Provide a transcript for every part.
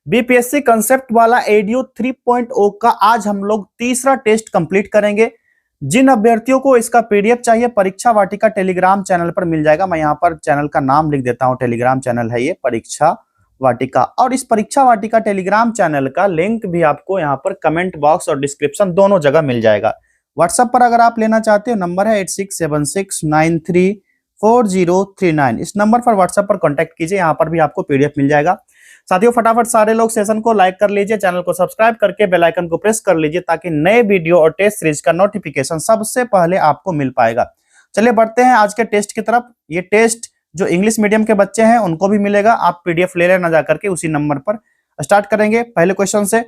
BPSC concept वाला ADO 3.0 का आज हम लोग तीसरा टेस्ट कंप्लीट करेंगे। जिन अभ्यर्थियों को इसका पीडीएफ चाहिए परीक्षा वाटिका टेलीग्राम चैनल पर मिल जाएगा। मैं यहाँ पर चैनल का नाम लिख देता हूँ, टेलीग्राम चैनल है ये परीक्षा वाटिका। और इस परीक्षा वाटिका टेलीग्राम चैनल का लिंक भी आपको यहाँ पर कमेंट बॉक्स और डिस्क्रिप्शन दोनों जगह मिल जाएगा। व्हाट्सएप पर अगर आप लेना चाहते हो नंबर है 8676934039। इस नंबर पर व्हाट्सएप पर कॉन्टैक्ट कीजिए, यहाँ पर भी आपको पीडीएफ मिल जाएगा। साथियों फटाफट सारे लोग सेशन को लाइक कर लीजिए, चैनल को सब्सक्राइब करके बेल आइकन को प्रेस कर लीजिए ताकि नए वीडियो और टेस्ट सीरीज का नोटिफिकेशन सबसे पहले आपको मिल पाएगा। चलिए बढ़ते हैं आज के टेस्ट की तरफ। ये टेस्ट जो इंग्लिश मीडियम के बच्चे हैं उनको भी मिलेगा, आप पीडीएफ ले लेना जाकर के उसी नंबर पर। स्टार्ट करेंगे पहले क्वेश्चन से।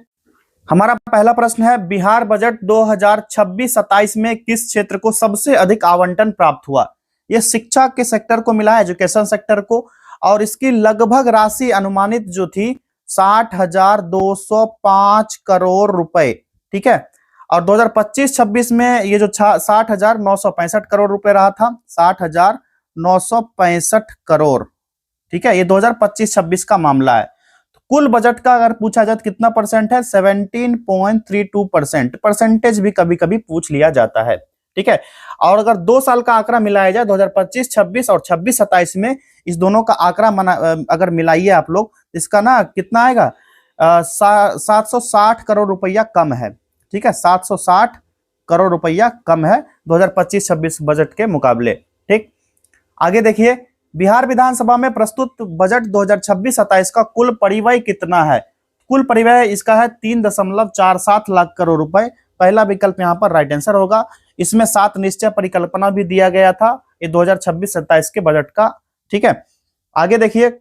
हमारा पहला प्रश्न है, बिहार बजट 2026-27 में किस क्षेत्र को सबसे अधिक आवंटन प्राप्त हुआ? यह शिक्षा के सेक्टर को मिला है, एजुकेशन सेक्टर को, और इसकी लगभग राशि अनुमानित जो थी 60,205 करोड़ रुपए। ठीक है, और 2025-26 में ये जो 60,965 करोड़ रुपए रहा था, 60,965 करोड़। ठीक है, ये 2025-26 का मामला है। तो कुल बजट का अगर पूछा जाए तो कितना परसेंट है? 17.32%। परसेंटेज भी कभी कभी पूछ लिया जाता है। ठीक है, और अगर 2 साल का आंकड़ा मिलाया जाए 2025-26 और 26-27 में, इस दोनों का आंकड़ा अगर मिलाइए आप लोग, इसका ना कितना आएगा? 760 करोड़ रुपया कम है। ठीक है, 760 करोड़ रुपया कम है 2025-26 बजट के मुकाबले। ठीक, आगे देखिए, बिहार विधानसभा में प्रस्तुत बजट 2026-27 का कुल परिव्यय कितना है? कुल परिव्यय इसका है 3.47 लाख करोड़ रुपए। पहला विकल्प यहाँ पर राइट आंसर होगा। इसमें 7 निश्चय परिकल्पना भी दिया गया था ये 2026-27 के बजट का। ठीक है, आगे देखिए,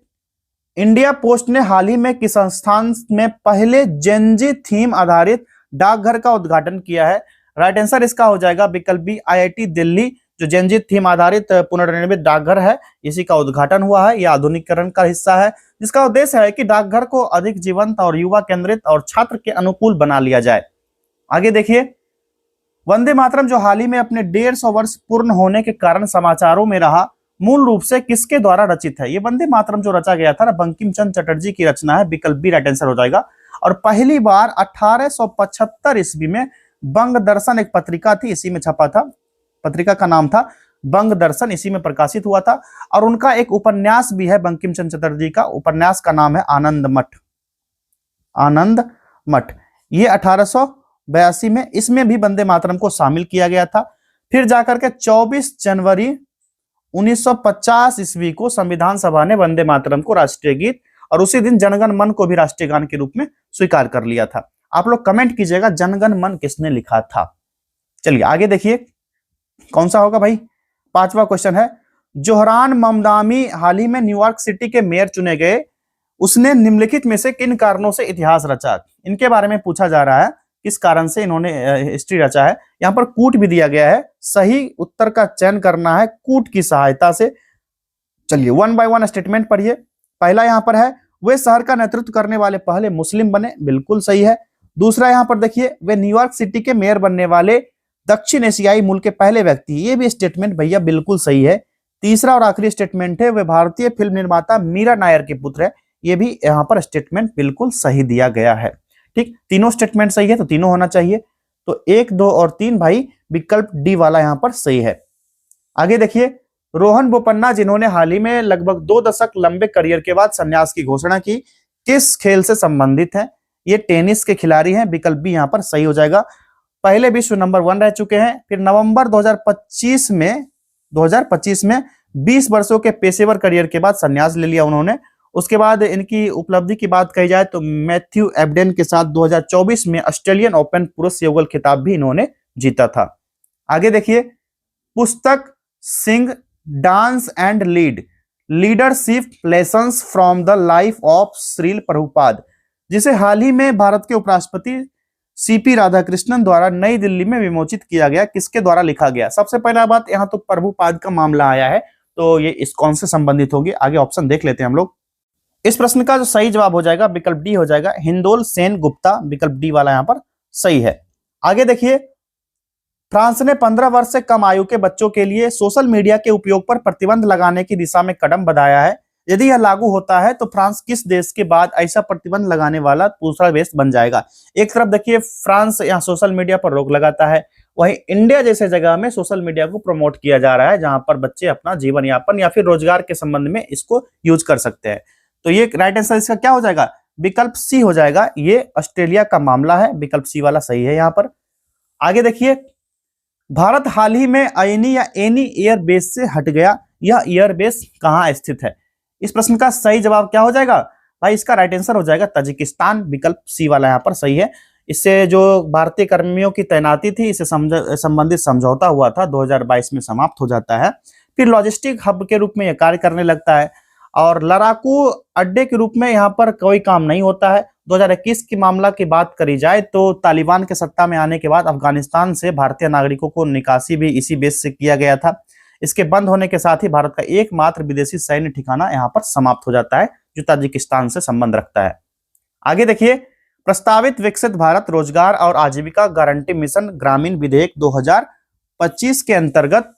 इंडिया पोस्ट ने हाल ही में किस संस्थान में पहले जेनजी थीम आधारित डाकघर का उद्घाटन किया है? राइट आंसर इसका हो जाएगा विकल्प बी, आईआईटी दिल्ली। जो जेनजी थीम आधारित पुनर्निर्मित डाकघर है, इसी का उद्घाटन हुआ है। यह आधुनिकीकरण का हिस्सा है जिसका उद्देश्य है कि डाकघर को अधिक जीवंत और युवा केंद्रित और छात्र के अनुकूल बना लिया जाए। आगे देखिए, वंदे मातरम जो हाल ही में अपने 150 वर्ष पूर्ण होने के कारण समाचारों में रहा, मूल रूप से किसके द्वारा रचित है? ये वंदे मातरम जो रचा गया था ना, बंकिम चंद्र चटर्जी की रचना है। विकल्प बी राइट आंसर हो जाएगा। और पहली बार 1875 ईस्वी में बंग दर्शन एक पत्रिका थी, इसी में छपा था। पत्रिका का नाम था बंग दर्शन, इसी में प्रकाशित हुआ था। और उनका एक उपन्यास भी है बंकिम चंद्र चटर्जी का, उपन्यास का नाम है आनंद मठ। आनंद मठ, ये 1882 में, इसमें भी वंदे मातरम को शामिल किया गया था। फिर जाकर के 24 जनवरी 1950 ईस्वी को संविधान सभा ने वंदे मातरम को राष्ट्रीय गीत और उसी दिन जनगण मन को भी राष्ट्रीय गान के रूप में स्वीकार कर लिया था। आप लोग कमेंट कीजिएगा जनगण मन किसने लिखा था। चलिए आगे देखिए, कौन सा होगा भाई? 5वां क्वेश्चन है, जोहरान ममदानी हाल ही में न्यूयॉर्क सिटी के मेयर चुने गए, उसने निम्नलिखित में से किन कारणों से इतिहास रचा? इनके बारे में पूछा जा रहा है, किस कारण से इन्होंने हिस्ट्री रचा है। यहाँ पर कूट भी दिया गया है, सही उत्तर का चयन करना है कूट की सहायता से। चलिए 1 बाय 1 स्टेटमेंट पढ़िए। पहला यहाँ पर है, वे शहर का नेतृत्व करने वाले पहले मुस्लिम बने, बिल्कुल सही है। दूसरा यहाँ पर देखिए, वे न्यूयॉर्क सिटी के मेयर बनने वाले दक्षिण एशियाई मूल के पहले व्यक्ति, ये भी स्टेटमेंट भैया बिल्कुल सही है। तीसरा और आखिरी स्टेटमेंट है, वे भारतीय फिल्म निर्माता मीरा नायर के पुत्र है, ये भी यहाँ पर स्टेटमेंट बिल्कुल सही दिया गया है। ठीक, तीनों स्टेटमेंट सही है तो तीनों होना चाहिए। तो 1, 2 और 3 भाई विकल्प डी वाला यहाँ पर सही है। आगे देखिए, रोहन बोपन्ना जिन्होंने हाल ही में लगभग 2 दशक लंबे करियर के बाद संन्यास की घोषणा की, किस खेल से संबंधित है? ये टेनिस के खिलाड़ी हैं, विकल्प बी यहाँ पर सही हो जाएगा। पहले विश्व नंबर 1 रह चुके हैं। फिर नवंबर 2025 में 20 वर्षों के पेशेवर करियर के बाद संन्यास ले लिया उन्होंने। उसके बाद इनकी उपलब्धि की बात कही जाए तो मैथ्यू एबडेन के साथ 2024 में ऑस्ट्रेलियन ओपन पुरुष युगल खिताब भी इन्होंने जीता था। आगे देखिए, पुस्तक sing dance and leadership lessons from the life of Srila Prabhupada, जिसे हाल ही में भारत के उपराष्ट्रपति सीपी राधाकृष्णन द्वारा नई दिल्ली में विमोचित किया गया, किसके द्वारा लिखा गया? सबसे पहला बात, यहाँ तो प्रभुपाद का मामला आया है तो ये इस्कॉन से संबंधित होगी। आगे ऑप्शन देख लेते हैं हम लोग। इस प्रश्न का जो सही जवाब हो जाएगा विकल्प डी हो जाएगा, हिंदोल सेन गुप्ता। विकल्प डी वाला यहाँ पर सही है। आगे देखिए, फ्रांस ने 15 वर्ष से कम आयु के बच्चों के लिए सोशल मीडिया के उपयोग पर प्रतिबंध लगाने की दिशा में कदम बढ़ाया है, यदि यह लागू होता है तो फ्रांस किस देश के बाद ऐसा प्रतिबंध लगाने वाला दूसरा देश बन जाएगा? एक तरफ देखिए फ्रांस यहाँ सोशल मीडिया पर रोक लगाता है, वहीं इंडिया जैसे जगह में सोशल मीडिया को प्रमोट किया जा रहा है जहां पर बच्चे अपना जीवन यापन या फिर रोजगार के संबंध में इसको यूज कर सकते हैं। तो ये राइट आंसर इसका क्या हो जाएगा? विकल्प सी हो जाएगा। ये ऑस्ट्रेलिया का मामला है, विकल्प सी वाला सही है यहाँ पर। आगे देखिए, भारत हाल ही में आईनी या एनी एयर बेस से हट गया, यह एयर बेस कहाँ स्थित है? इस प्रश्न का सही जवाब क्या हो जाएगा भाई? इसका राइट आंसर हो जाएगा ताजिकिस्तान, विकल्प सी वाला यहाँ पर सही है। इससे जो भारतीय कर्मियों की तैनाती थी, इससे संबंधित समझौता हुआ था 2022 में समाप्त हो जाता है। फिर लॉजिस्टिक हब के रूप में यह कार्य करने लगता है और लड़ाकू अड्डे के रूप में यहाँ पर कोई काम नहीं होता है। 2021 की मामला की बात करी जाए तो तालिबान के सत्ता में आने के बाद अफगानिस्तान से भारतीय नागरिकों को निकासी भी इसी बेस से किया गया था। इसके बंद होने के साथ ही भारत का एकमात्र विदेशी सैन्य ठिकाना यहाँ पर समाप्त हो जाता है जो ताजिकिस्तान से संबंध रखता है। आगे देखिए, प्रस्तावित विकसित भारत रोजगार और आजीविका गारंटी मिशन ग्रामीण विधेयक 2025 के अंतर्गत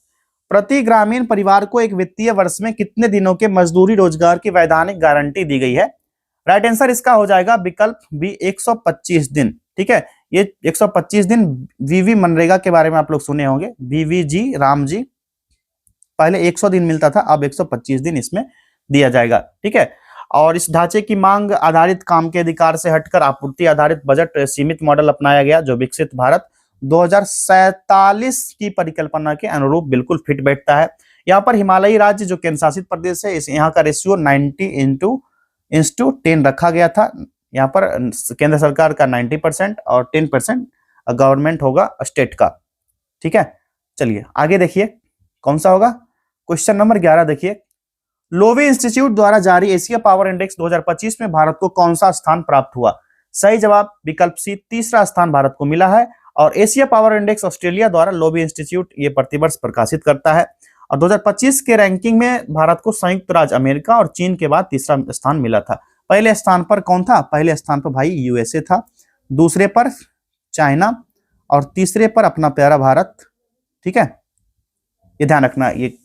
प्रति ग्रामीण परिवार को एक वित्तीय वर्ष में कितने दिनों के मजदूरी रोजगार की वैधानिक गारंटी दी गई है? राइट आंसर इसका हो जाएगा विकल्प बी 125 दिन। ठीक है, ये 125 दिन वीवी मनरेगा के बारे में आप लोग सुने होंगे। वीवी जी राम जी, पहले 100 दिन मिलता था, अब 125 दिन इसमें दिया जाएगा। ठीक है, और इस ढांचे की मांग आधारित काम के अधिकार से हटकर आपूर्ति आधारित बजट सीमित मॉडल अपनाया गया जो विकसित भारत 2047 की परिकल्पना के अनुरूप बिल्कुल फिट बैठता है। यहाँ पर हिमालयी राज्य जो केंद्र शासित प्रदेश है, इस यहाँ का रेशियो 90:10 रखा गया था। यहाँ पर केंद्र सरकार का 90% और 10% गवर्नमेंट होगा स्टेट का। ठीक है, चलिए आगे देखिए कौन सा होगा। क्वेश्चन नंबर 11 देखिए, लोवे इंस्टीट्यूट द्वारा जारी एशिया पावर इंडेक्स 2025 में भारत को कौन सा स्थान प्राप्त हुआ? सही जवाब विकल्प सी, तीसरा स्थान भारत को मिला है। और एशिया पावर इंडेक्स ऑस्ट्रेलिया द्वारा लोवे इंस्टीट्यूट ये प्रतिवर्ष प्रकाशित करता है। और 2025 के रैंकिंग में भारत को संयुक्त राज्य अमेरिका और चीन के बाद तीसरा स्थान मिला था। पहले स्थान पर कौन था? पहले स्थान पर भाई यूएसए था, दूसरे पर चाइना और तीसरे पर अपना प्यारा भारत। ठीक है, ये ध्यान रखना। ये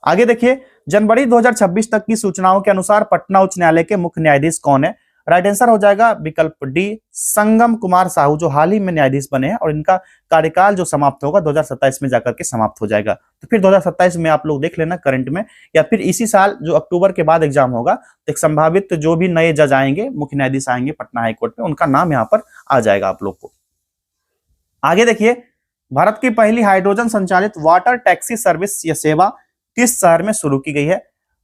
आगे देखिए, जनवरी 2026 तक की सूचनाओं के अनुसार पटना उच्च न्यायालय के मुख्य न्यायाधीश कौन है? राइट आंसर हो जाएगा विकल्प डी, संगम कुमार साहू, जो हाल ही में न्यायाधीश बने हैं और इनका कार्यकाल जो समाप्त होगा 2027 में जाकर के समाप्त हो जाएगा। तो फिर 2027 में आप लोग देख लेना करंट में, या फिर इसी साल जो अक्टूबर के बाद एग्जाम होगा तो एक संभावित जो भी नए जज आएंगे, मुख्य न्यायाधीश आएंगे पटना हाईकोर्ट में, उनका नाम यहाँ पर आ जाएगा आप लोग को। आगे देखिए, भारत की पहली हाइड्रोजन संचालित वाटर टैक्सी सर्विस या सेवा किस शहर में शुरू की गई है?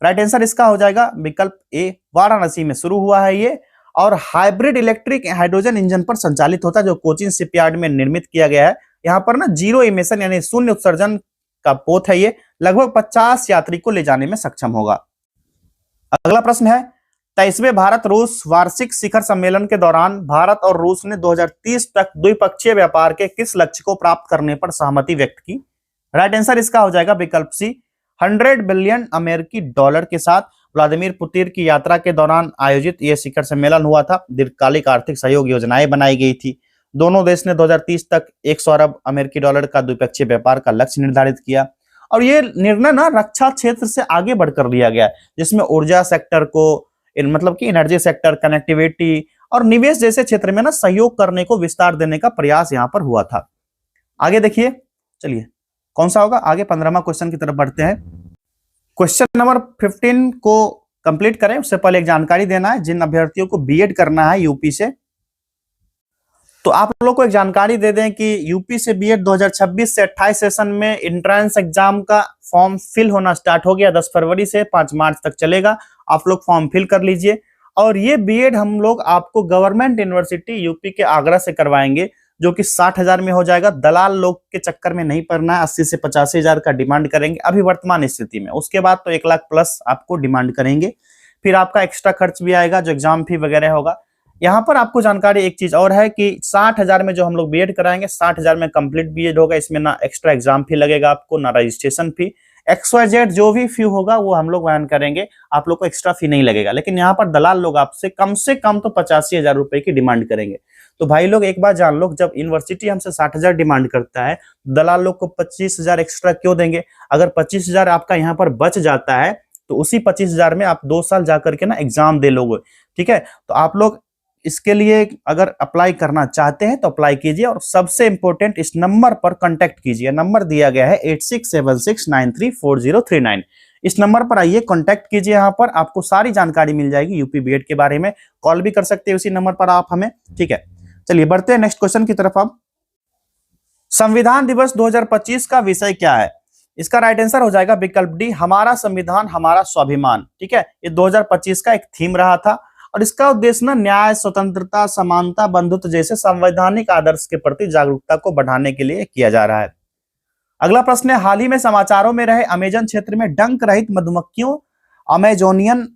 राइट आंसर इसका हो जाएगा विकल्प ए, वाराणसी में शुरू हुआ है ये, और हाइब्रिड इलेक्ट्रिक हाइड्रोजन इंजन पर संचालित होता है जो कोचिन शिपयार्ड में निर्मित किया गया है। यहाँ पर ना जीरो इमिशन यानी शून्य उत्सर्जन का पोत है ये, लगभग 50 यात्री को ले जाने में सक्षम होगा। अगला प्रश्न है, 23वें भारत रूस वार्षिक शिखर सम्मेलन के दौरान भारत और रूस ने 2030 तक द्विपक्षीय व्यापार के किस लक्ष्य को प्राप्त करने पर सहमति व्यक्त की? राइट आंसर इसका हो जाएगा विकल्प सी, 100 बिलियन अमेरिकी डॉलर के साथ व्लादिमीर पुतिन की यात्रा के दौरान आयोजित यह शिखर सम्मेलन हुआ था। दीर्घकालिक आर्थिक सहयोग योजनाएं बनाई गई थी। दोनों देश ने 2030 तक 100 अरब अमेरिकी डॉलर का द्विपक्षीय व्यापार का लक्ष्य निर्धारित किया और ये निर्णय ना रक्षा क्षेत्र से आगे बढ़कर लिया गया, जिसमें ऊर्जा सेक्टर को मतलब कि एनर्जी सेक्टर, कनेक्टिविटी और निवेश जैसे क्षेत्र में ना सहयोग करने को विस्तार देने का प्रयास यहाँ पर हुआ था। आगे देखिए, चलिए कौन सा होगा आगे, 15वां क्वेश्चन की तरफ बढ़ते हैं। क्वेश्चन नंबर 15 को कंप्लीट करें उससे पहले एक जानकारी देना है। जिन अभ्यर्थियों को बीएड करना है यूपी से, तो आप लोग को एक जानकारी दे दें कि यूपी से बीएड 2026 से 28 सेशन में एंट्रेंस एग्जाम का फॉर्म फिल होना स्टार्ट हो गया। 10 फरवरी से 5 मार्च तक चलेगा। आप लोग फॉर्म फिल कर लीजिए। और ये बीएड हम लोग आपको गवर्नमेंट यूनिवर्सिटी यूपी के आगरा से करवाएंगे, जो कि 60,000 में हो जाएगा। दलाल लोग के चक्कर में नहीं पड़ना है। 80 से 85,000 का डिमांड करेंगे अभी वर्तमान स्थिति में। उसके बाद तो 1 लाख प्लस आपको डिमांड करेंगे। फिर आपका एक्स्ट्रा खर्च भी आएगा, जो एग्जाम फी वगैरह होगा। यहाँ पर आपको जानकारी एक चीज और है कि 60,000 में जो हम लोग बीएड कराएंगे, 60,000 में कंप्लीट बीएड होगा। इसमें ना एक्स्ट्रा एग्जाम फी लगेगा आपको, ना रजिस्ट्रेशन फी। XYZ जो भी फी होगा वो हम लोग बयान करेंगे, आप लोग को एक्स्ट्रा फी नहीं लगेगा। लेकिन यहाँ पर दलाल लोग आपसे कम से कम तो 85,000 रुपए की डिमांड करेंगे। तो भाई लोग एक बार जान लो, जब यूनिवर्सिटी हमसे 60,000 डिमांड करता है, दलाल लोग को 25,000 एक्स्ट्रा क्यों देंगे? अगर 25,000 आपका यहाँ पर बच जाता है तो तो उसी 25,000 में आप 2 साल जाकर के ना एग्जाम दे लोगे। ठीक है, तो आप लोग इसके लिए अगर अप्लाई करना चाहते हैं तो अप्लाई कीजिए, और सबसे इंपॉर्टेंट इस नंबर पर कांटेक्ट कीजिए। नंबर दिया गया है 8676934039। इस नंबर पर आइए, कांटेक्ट कीजिए, यहाँ पर आपको सारी जानकारी मिल जाएगी यूपी बीएड के बारे में। कॉल भी कर सकते हैं उसी नंबर पर आप हमें। ठीक है, चलिए बढ़ते हैं नेक्स्ट क्वेश्चन की तरफ। अब संविधान दिवस 2025 का विषय क्या है? इसका राइट आंसर हो जाएगा विकल्प डी, हमारा संविधान हमारा स्वाभिमान। ठीक है, ये 2025 का एक थीम रहा था, और इसका उद्देश्य ना न्याय, स्वतंत्रता, समानता, बंधुत्व जैसे संवैधानिक आदर्श के प्रति जागरूकता को बढ़ाने के लिए किया जा रहा है। अगला प्रश्न है, हाल ही में समाचारों में रहे अमेजन क्षेत्र में डंक रहित मधुमक्खियों अमेजोनियन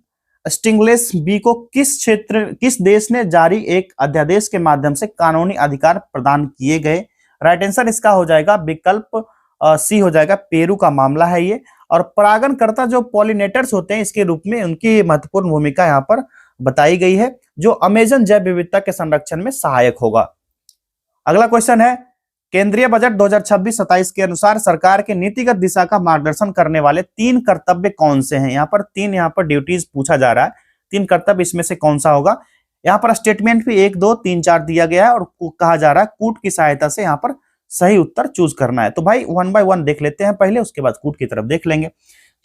स्टिंगलेस बी को किस देश ने जारी एक अध्यादेश के माध्यम से कानूनी अधिकार प्रदान किए गए? राइट आंसर इसका हो जाएगा विकल्प सी हो जाएगा, पेरू का मामला है ये। और परागणकर्ता जो पॉलिनेटर्स होते हैं इसके रूप में उनकी महत्वपूर्ण भूमिका यहाँ पर बताई गई है, जो अमेजन जैव विविधता के संरक्षण में सहायक होगा। अगला क्वेश्चन है, केंद्रीय बजट 2026-27 के अनुसार सरकार के नीतिगत दिशा का मार्गदर्शन करने वाले 3 कर्तव्य कौन से हैं? यहाँ पर 3 ड्यूटीज पूछा जा रहा है, 3 कर्तव्य, इसमें से कौन सा होगा? यहाँ पर स्टेटमेंट भी 1 2 3 4 दिया गया है, और कहा जा रहा है कूट की सहायता से यहाँ पर सही उत्तर चूज करना है। तो भाई 1 बाय 1 देख लेते हैं पहले, उसके बाद कूट की तरफ देख लेंगे।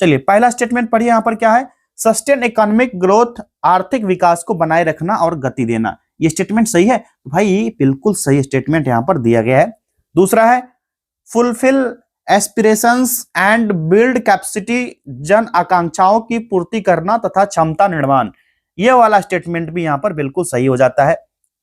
चलिए पहला स्टेटमेंट पढ़िए, यहाँ पर क्या है? सस्टेन इकोनॉमिक ग्रोथ, आर्थिक विकास को बनाए रखना और गति देना। ये स्टेटमेंट सही है? भाई बिल्कुल सही स्टेटमेंट यहाँ पर दिया गया है। दूसरा है fulfil aspirations and build capacity, जन आकांक्षाओं की पूर्ति करना तथा क्षमता निर्माण। ये वाला स्टेटमेंट भी यहाँ पर बिल्कुल सही हो जाता है।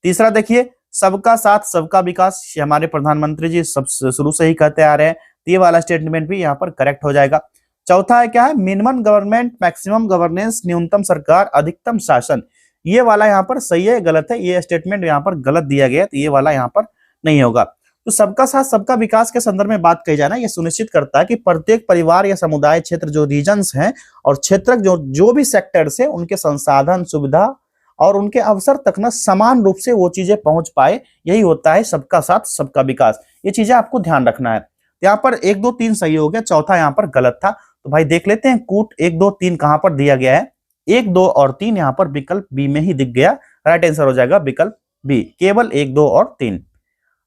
तीसरा देखिए, सबका साथ सबका विकास, हमारे प्रधानमंत्री जी सब शुरू से ही कहते आ रहे हैं, ये वाला स्टेटमेंट भी यहाँ पर करेक्ट हो जाएगा। चौथा है क्या है? मिनिमम गवर्नमेंट मैक्सिमम गवर्नेंस, न्यूनतम सरकार अधिकतम शासन। ये वाला यहाँ पर सही है गलत है? ये स्टेटमेंट यहाँ पर गलत दिया गया है, तो ये वाला यहाँ पर नहीं होगा। तो सबका साथ सबका विकास के संदर्भ में बात कही जाए ना, ये सुनिश्चित करता है कि प्रत्येक परिवार या समुदाय क्षेत्र जो रीजन्स हैं और क्षेत्र जो भी सेक्टर्स है, उनके संसाधन, सुविधा और उनके अवसर तक ना समान रूप से वो चीजें पहुंच पाए। यही होता है सबका साथ सबका विकास। ये चीजें आपको ध्यान रखना है। यहाँ पर 1 2 3 सही हो गया, चौथा यहाँ पर गलत था। तो भाई देख लेते हैं कूट 1 2 3 कहां पर दिया गया है? 1 2 और 3 यहाँ पर विकल्प बी में ही दिख गया। राइट आंसर हो जाएगा विकल्प बी, केवल 1 2 और 3।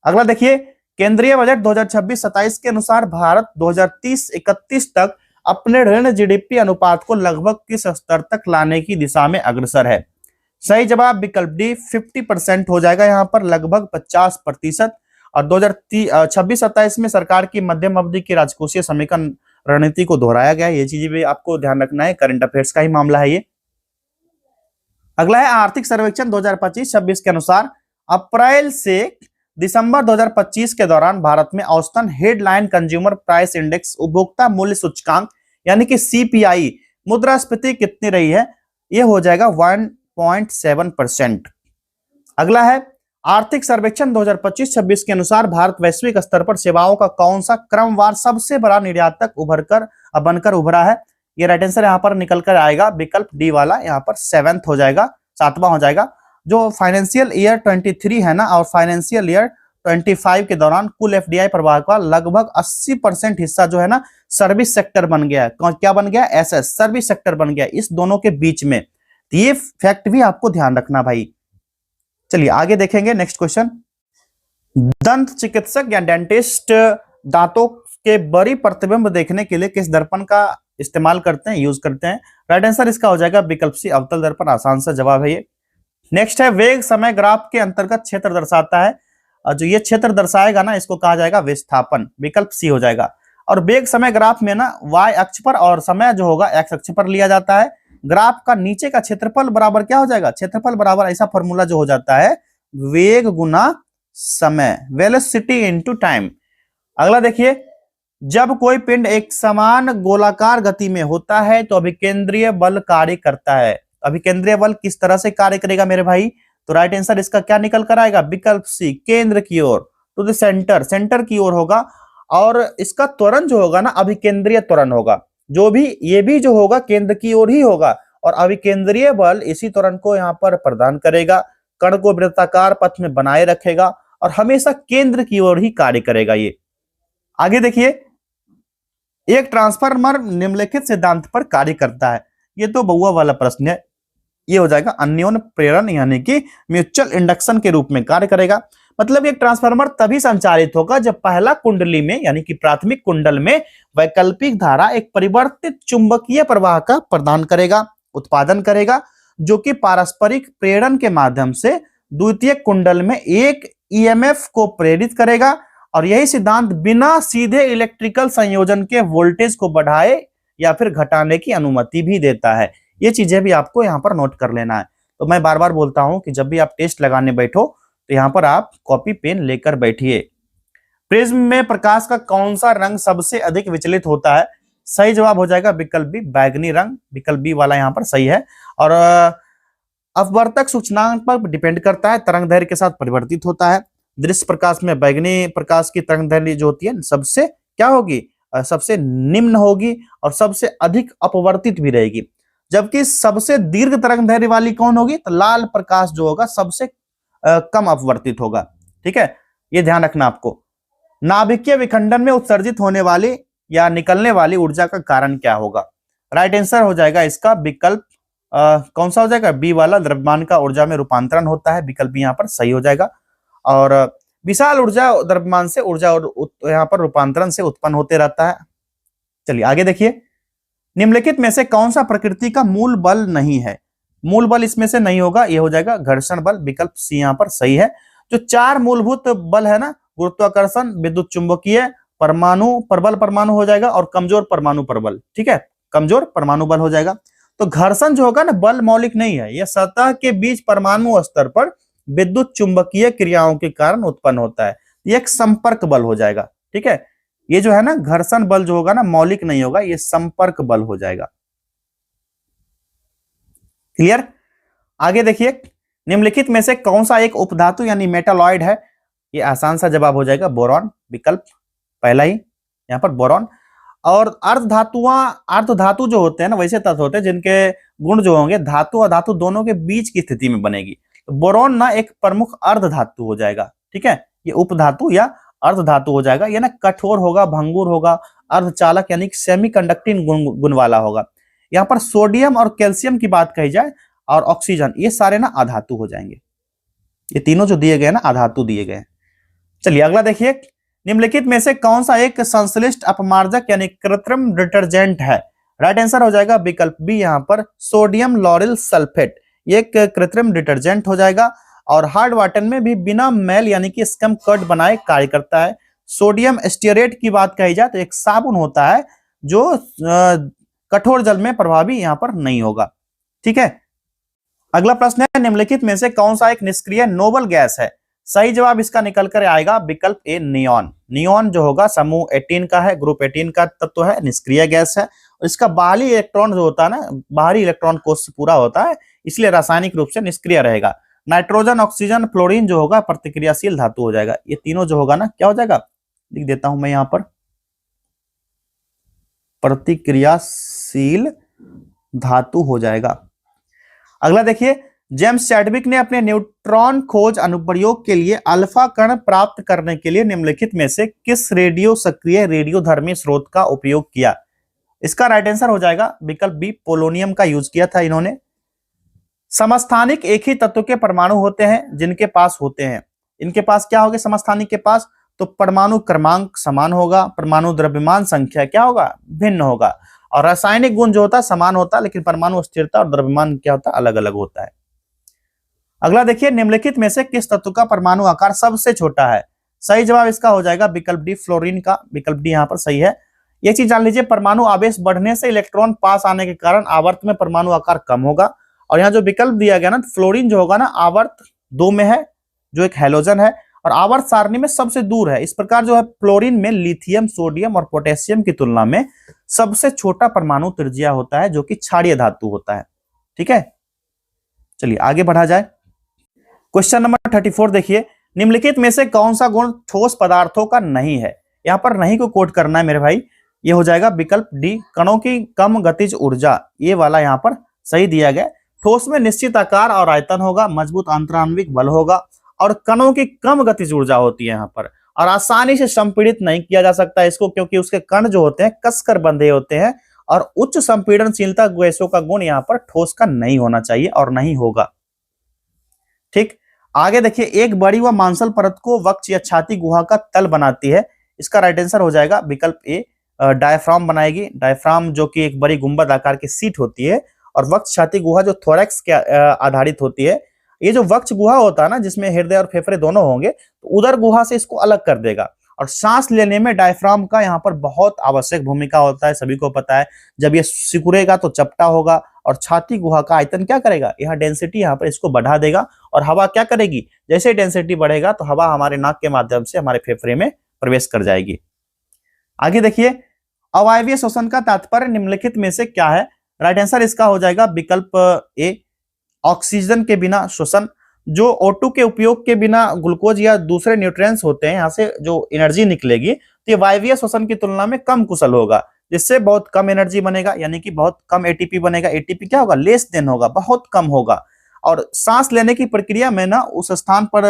अगला देखिए, केंद्रीय बजट 2026-27 के अनुसार भारत 2030-31 तक अपने ऋण जीडीपी अनुपात को लगभग किस स्तर तक लाने की दिशा में अग्रसर है? सही जवाब विकल्प डी 50% हो जाएगा, यहाँ पर लगभग 50%। और 2026-27 में सरकार की मध्यम अवधि की राजकोषीय समेकन रणनीति को दोहराया गया है। ये चीजें भी आपको ध्यान रखना है, करंट अफेयर्स का ही मामला है ये। अगला है आर्थिक सर्वेक्षण 2025-26 के अनुसार अप्रैल से दिसंबर 2025 के दौरान भारत में औसतन हेडलाइन कंज्यूमर प्राइस इंडेक्स, उपभोक्ता मूल्य सूचकांक यानी कि सीपीआई, मुद्रास्फीति कितनी रही है? ये हो जाएगा 1.7%। अगला है आर्थिक सर्वेक्षण 2025-26 के अनुसार भारत वैश्विक स्तर पर सेवाओं का कौन सा क्रमवार सबसे बड़ा निर्यातक बनकर उभरा है? ये राइट आंसर यहाँ पर निकल कर आएगा विकल्प डी वाला, यहाँ पर 7th हो जाएगा, 7वां हो जाएगा। जो फाइनेंशियल ईयर 23 है ना और फाइनेंशियल ईयर 25 के दौरान कुल एफडीआई प्रवाह का लगभग 80% हिस्सा जो है ना सर्विस सेक्टर बन गया है। क्या बन गया? एसएस, सर्विस सेक्टर बन गया इस दोनों के बीच में। ये फैक्ट भी आपको ध्यान रखना भाई। चलिए आगे देखेंगे नेक्स्ट क्वेश्चन। दंत चिकित्सक या डेंटिस्ट दांतों के बड़ी प्रतिबिंब देखने के लिए किस दर्पण का इस्तेमाल करते हैं, यूज करते हैं? राइट आंसर इसका हो जाएगा विकल्प सी, अवतल दर्पण। आसान सा जवाब है ये। नेक्स्ट है वेग समय ग्राफ के अंतर्गत क्षेत्र दर्शाता है, और जो ये क्षेत्र दर्शाएगा ना इसको कहा जाएगा विस्थापन, विकल्प सी हो जाएगा। और वेग समय ग्राफ में ना y अक्ष पर और समय जो होगा x अक्ष पर लिया जाता है। ग्राफ का नीचे का क्षेत्रफल बराबर क्या हो जाएगा? क्षेत्रफल बराबर ऐसा फॉर्मूला जो हो जाता है वेग गुना समय, वेलोसिटी इनटू टाइम। अगला देखिए, जब कोई पिंड एक समान गोलाकार गति में होता है तो अभिकेंद्रीय बल कार्य करता है। अभिकेंद्रीय बल किस तरह से कार्य करेगा मेरे भाई? तो राइट आंसर इसका क्या निकल कर आएगा? विकल्प सी, केंद्र की ओर, टू द सेंटर, सेंटर की ओर होगा। और इसका त्वरण जो होगा ना अभिकेंद्रीय त्वरण होगा, जो भी ये भी जो होगा केंद्र की ओर ही होगा। और अभिकेंद्रीय बल इसी त्वरण को यहाँ पर प्रदान करेगा, कण को वृत्ताकार पथ में बनाए रखेगा और हमेशा केंद्र की ओर ही कार्य करेगा ये। आगे देखिए, एक ट्रांसफार्मर निम्नलिखित सिद्धांत पर कार्य करता है। ये तो बहुआ वाला प्रश्न है, ये हो जाएगा अन्योन्य प्रेरण यानी कि म्यूचुअल इंडक्शन के रूप में कार्य करेगा। मतलब एक ट्रांसफार्मर तभी संचालित होगा जब पहला कुंडली में यानी कि प्राथमिक कुंडल में वैकल्पिक धारा एक परिवर्तित चुंबकीय प्रवाह का प्रदान करेगा, उत्पादन करेगा, जो कि पारस्परिक प्रेरण के माध्यम से द्वितीय कुंडल में एक ईएमएफ को प्रेरित करेगा। और यही सिद्धांत बिना सीधे इलेक्ट्रिकल संयोजन के वोल्टेज को बढ़ाए या फिर घटाने की अनुमति भी देता है। ये चीजें भी आपको यहाँ पर नोट कर लेना है। तो मैं बार बार बोलता हूं कि जब भी आप टेस्ट लगाने बैठो तो यहाँ पर आप कॉपी पेन लेकर बैठिए। प्रिज्म में प्रकाश का कौन सा रंग सबसे अधिक विचलित होता है? सही जवाब हो जाएगा विकल्प बी, बैगनी रंग। विकल्प बी वाला यहाँ पर सही है। और अपवर्तक सूचकांक पर डिपेंड करता है, तरंग दैर्घ्य के साथ परिवर्तित होता है। दृश्य प्रकाश में बैगनी प्रकाश की तरंग दैर्घ्य जो होती है सबसे क्या होगी, सबसे निम्न होगी और सबसे अधिक अपवर्तित भी रहेगी। जबकि सबसे दीर्घ तरंग दैर्घ्य वाली कौन होगी, तो लाल प्रकाश जो होगा सबसे कम अपवर्तित होगा। ठीक है, ये ध्यान रखना आपको। नाभिकीय विखंडन में उत्सर्जित होने वाली या निकलने वाली ऊर्जा का कारण क्या होगा? राइट आंसर हो जाएगा इसका विकल्प कौन सा हो जाएगा, बी वाला, द्रव्यमान का ऊर्जा में रूपांतरण होता है। विकल्प यहाँ पर सही हो जाएगा। और विशाल ऊर्जा द्रव्यमान से ऊर्जा यहाँ पर रूपांतरण से उत्पन्न होते रहता है। चलिए आगे देखिए, निम्नलिखित में से कौन सा प्रकृति का मूल बल नहीं है? मूल बल इसमें से नहीं होगा, ये हो जाएगा घर्षण बल। विकल्प सी यहाँ पर सही है। जो चार मूलभूत बल है ना, गुरुत्वाकर्षण, विद्युत चुंबकीय, परमाणु प्रबल, परमाणु हो जाएगा, और कमजोर परमाणु प्रबल। ठीक है, कमजोर परमाणु बल हो जाएगा। तो घर्षण जो होगा ना, बल मौलिक नहीं है, यह सतह के बीच परमाणु स्तर पर विद्युत चुंबकीय क्रियाओं के कारण उत्पन्न होता है। ये एक संपर्क बल हो जाएगा। ठीक है, ये जो है ना घर्षण बल जो होगा ना, मौलिक नहीं होगा, ये संपर्क बल हो जाएगा। क्लियर? आगे देखिए, निम्नलिखित में से कौन सा एक उपधातु यानी मेटालॉइड है? ये आसान सा जवाब हो जाएगा बोरॉन। विकल्प पहला ही यहाँ पर बोरॉन। और अर्धधातु जो होते हैं ना, वैसे तत्व होते हैं जिनके गुण जो होंगे धातु और धातु दोनों के बीच की स्थिति में बनेगी। तो बोरॉन ना एक प्रमुख अर्धधातु हो जाएगा। ठीक है, ये उपधातु या अर्धधातु हो जाएगा। ये ना कठोर होगा, भंगुर होगा, अर्धचालक यानी सेमी कंडक्टिंग गुण वाला होगा। यहाँ पर सोडियम और कैल्शियम की बात कही जाए और ऑक्सीजन, ये सारे ना अधातु हो जाएंगे। ये तीनों जो दिए गए ना अधातु दिए गए। चलिए अगला देखिए, निम्नलिखित में से कौन सा एक संश्लिष्ट अपमार्जक यानी कृत्रिम डिटर्जेंट है? राइट आंसर हो जाएगा विकल्प बी, यहाँ पर सोडियम लॉरिल सल्फेट। ये एक कृत्रिम डिटर्जेंट हो जाएगा और हार्ड वाटर में भी बिना मैल यानी कि स्कम कट बनाए कार्य करता है। सोडियम स्टीयरेट की बात कही जाए तो एक साबुन होता है जो कठोर जल में प्रभावी यहाँ पर नहीं होगा। ठीक है, अगला प्रश्न है, निम्नलिखित में से कौन सा एक निष्क्रिय नोबल गैस है? सही जवाब इसका निकल कर आएगा विकल्प ए, नियॉन। नियॉन जो होगा समूह 18 का है, ग्रुप 18 का तत्व है, निष्क्रिय गैस है। और इसका बाहरी इलेक्ट्रॉन जो होता है ना, बाहरी इलेक्ट्रॉन कोष पूरा होता है, इसलिए रासायनिक रूप से निष्क्रिय रहेगा। नाइट्रोजन, ऑक्सीजन, फ्लोरीन जो होगा प्रतिक्रियाशील धातु हो जाएगा। ये तीनों जो होगा ना क्या हो जाएगा, लिख देता हूं मैं यहाँ पर, प्रतिक्रियाशील धातु हो जाएगा। अगला देखिए, जेम्स चैडविक ने अपने न्यूट्रॉन खोज अनुप्रयोग के लिए अल्फा कण प्राप्त करने के लिए निम्नलिखित में से किस रेडियो सक्रिय रेडियोधर्मी स्रोत का उपयोग किया? इसका राइट आंसर हो जाएगा विकल्प बी, पोलोनियम का यूज किया था इन्होंने। समस्थानिक एक ही तत्व के परमाणु होते हैं जिनके पास होते हैं, इनके पास क्या होगा समस्थानिक के पास, तो परमाणु क्रमांक समान होगा, परमाणु द्रव्यमान संख्या क्या होगा, भिन्न होगा, और रासायनिक गुण जो होता है समान होता है, लेकिन परमाणु स्थिरता और द्रव्यमान क्या होता है, अलग अलग होता है। अगला देखिए, निम्नलिखित में से किस तत्व का परमाणु आकार सबसे छोटा है? सही जवाब इसका हो जाएगा विकल्प डी, फ्लोरीन का। विकल्प डी यहाँ पर सही है। ये चीज जान लीजिए, परमाणु आवेश बढ़ने से इलेक्ट्रॉन पास आने के कारण आवर्त में परमाणु आकार कम होगा। और यहाँ जो विकल्प दिया गया ना, फ्लोरीन जो होगा ना आवर्त 2 में है, जो एक हैलोजन है, और आवर्त सारणी में सबसे दूर है। इस प्रकार जो है फ्लोरीन में लिथियम, सोडियम और पोटेशियम की तुलना में सबसे छोटा परमाणु त्रिज्या होता है, जो कि क्षारीय धातु होता है। ठीक है, चलिए आगे बढ़ा जाए। क्वेश्चन नंबर 34 देखिए, निम्नलिखित में से कौन सा गुण ठोस पदार्थों का नहीं है? यहाँ पर नहीं को कोट करना है मेरे भाई, ये हो जाएगा विकल्प डी, कणों की कम गतिज ऊर्जा। ये वाला यहाँ पर सही दिया गया। ठोस में निश्चित आकार और आयतन होगा, मजबूत आंतराणविक बल होगा, और कणों की कम गतिज ऊर्जा होती है यहाँ पर, और आसानी से संपीड़ित नहीं किया जा सकता इसको, क्योंकि उसके कण जो होते हैं कसकर बंधे होते हैं और उच्च संपीड़नशीलता गैसों का गुण यहाँ पर ठोस का नहीं होना चाहिए और नहीं होगा। ठीक, आगे देखिए, एक बड़ी व मांसल परत को वक्ष या छाती गुहा का तल बनाती है। इसका राइट आंसर हो जाएगा विकल्प ए, डायफ्राम बनाएगी। डायफ्राम जो कि एक बड़ी गुंबद आकार की सीट होती है, और वक्ष छाती गुहा जो थोरैक्स के आधारित होती है। ये जो वक्ष गुहा होता है ना, जिसमें हृदय और फेफड़े दोनों होंगे, तो उदर गुहा से इसको अलग कर देगा। और सांस लेने में डायफ्राम का यहाँ पर बहुत आवश्यक भूमिका होता है, सभी को पता है। जब ये सिकुड़ेगा तो चपटा होगा, और छाती गुहा का आयतन क्या करेगा, यहाँ डेंसिटी यहाँ पर इसको बढ़ा देगा, और हवा क्या करेगी, जैसे डेंसिटी बढ़ेगा तो हवा हमारे नाक के माध्यम से हमारे फेफड़े में प्रवेश कर जाएगी। आगे देखिए, अवायवीय श्वसन का तात्पर्य निम्नलिखित में से क्या है। राइट आंसर इसका हो जाएगा विकल्प ए, ऑक्सीजन के बिना श्वसन। जो O2 के उपयोग के बिना ग्लूकोज या दूसरे न्यूट्रिएंट्स होते हैं, यहाँ से जो एनर्जी निकलेगी, तो ये वायवीय श्वसन की तुलना में कम कुशल होगा, जिससे बहुत कम एनर्जी बनेगा, यानी कि बहुत कम एटीपी बनेगा। एटीपी क्या होगा, लेस देन होगा, बहुत कम होगा। और सांस लेने की प्रक्रिया में ना उस स्थान पर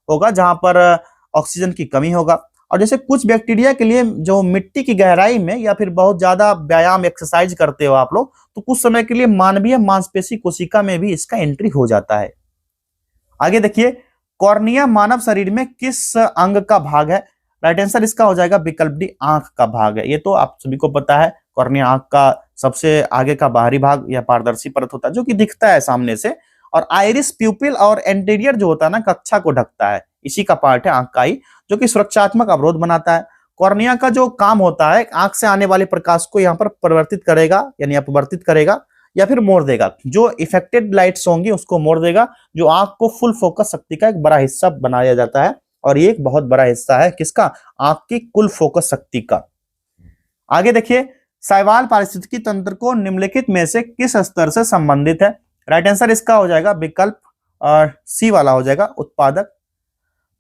होगा जहां पर ऑक्सीजन की कमी होगा। और जैसे कुछ बैक्टीरिया के लिए जो मिट्टी की गहराई में या फिर बहुत ज्यादा व्यायाम एक्सरसाइज करते हो आप लोग, तो कुछ समय के लिए मानवीय मांसपेशी कोशिका में भी इसका एंट्री हो जाता है। आगे देखिए, कॉर्निया मानव शरीर में किस अंग का भाग है। राइट आंसर इसका हो जाएगा विकल्प डी, आंख का भाग है। ये तो आप सभी को पता है, कॉर्निया आंख का सबसे आगे का बाहरी भाग या पारदर्शी परत होता है जो कि दिखता है सामने से। और आइरिस प्यूपिल और एंटीरियर जो होता है ना, कक्षा को ढकता है, इसी का पार्ट है आंख का ही, जो कि सुरक्षात्मक अवरोध बनाता है। कॉर्निया का जो काम होता है, आंख से आने वाले प्रकाश को यहाँ पर परिवर्तित करेगा, यानी अपवर्तित करेगा या फिर मोड़ देगा। जो इफेक्टेड लाइट्स होंगी उसको मोड़ देगा, जो आंख को फुल फोकस शक्ति का एक बड़ा हिस्सा बनाया जाता है। और ये एक बहुत बड़ा हिस्सा है किसका, आंख की कुल फोकस शक्ति का। आगे देखिए, शैवाल पारिस्थितिकी तंत्र को निम्नलिखित में से किस स्तर से संबंधित है। राइट आंसर इसका हो जाएगा विकल्प सी वाला हो जाएगा, उत्पादक।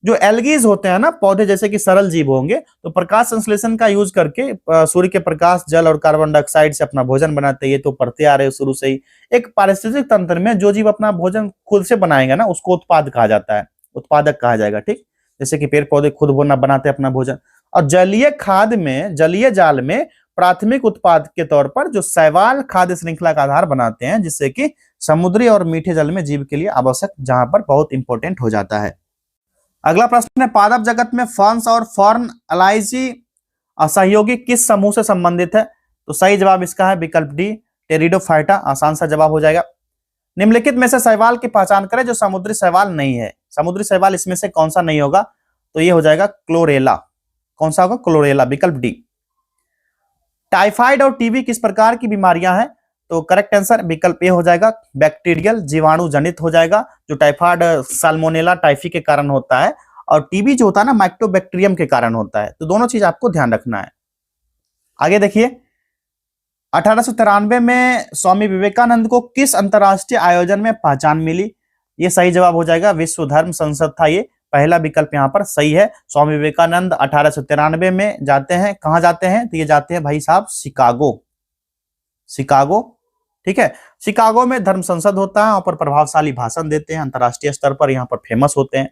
जो एल्गीज होते हैं ना, पौधे जैसे कि सरल जीव होंगे, तो प्रकाश संश्लेषण का यूज करके सूर्य के प्रकाश, जल और कार्बन डाइऑक्साइड से अपना भोजन बनाते हैं। ये तो पढ़ते आ रहे हो शुरू से ही। एक पारिस्थितिक तंत्र में जो जीव अपना भोजन खुद से बनाएंगे ना, उसको उत्पाद कहा जाता है, उत्पादक कहा जाएगा। ठीक, जैसे कि पेड़ पौधे खुद बनाते हैं अपना भोजन। और जलीय खाद में, जलीय जाल में प्राथमिक उत्पाद के तौर पर जो शैवाल खाद्य श्रृंखला का आधार बनाते हैं, जिससे कि समुद्री और मीठे जल में जीव के लिए आवश्यक, जहां पर बहुत इंपॉर्टेंट हो जाता है। अगला प्रश्न है, पादप जगत में फर्न्स और फर्न एलाइजी असहयोगी किस समूह से संबंधित है। तो सही जवाब इसका है विकल्प डी, टेरिडोफाइटा। आसान सा जवाब हो जाएगा। निम्नलिखित में से शैवाल की पहचान करें जो समुद्री शैवाल नहीं है। समुद्री शैवाल इसमें से कौन सा नहीं होगा, तो ये हो जाएगा क्लोरेला। कौन सा होगा, क्लोरेला, विकल्प डी। टाइफाइड और टीबी किस प्रकार की बीमारियां हैं, तो करेक्ट आंसर विकल्प ए हो जाएगा, बैक्टीरियल, जीवाणु जनित हो जाएगा। जो टाइफाइड साल्मोनेला टाइफी के कारण होता है, और टीबी जो होता है ना, माइक्रोबैक्टीरियम के कारण होता है। तो दोनों चीज आपको ध्यान रखना है। आगे देखिए, 1893 में स्वामी विवेकानंद को किस अंतरराष्ट्रीय आयोजन में पहचान मिली। ये सही जवाब हो जाएगा, विश्व धर्म संसद था ये। पहला विकल्प यहाँ पर सही है। स्वामी विवेकानंद 1893 में जाते हैं, कहां जाते हैं, तो ये जाते हैं भाई साहब शिकागो, शिकागो। ठीक है, शिकागो में धर्म संसद होता है, वहां पर प्रभावशाली भाषण देते हैं, अंतरराष्ट्रीय स्तर पर यहाँ पर फेमस होते हैं।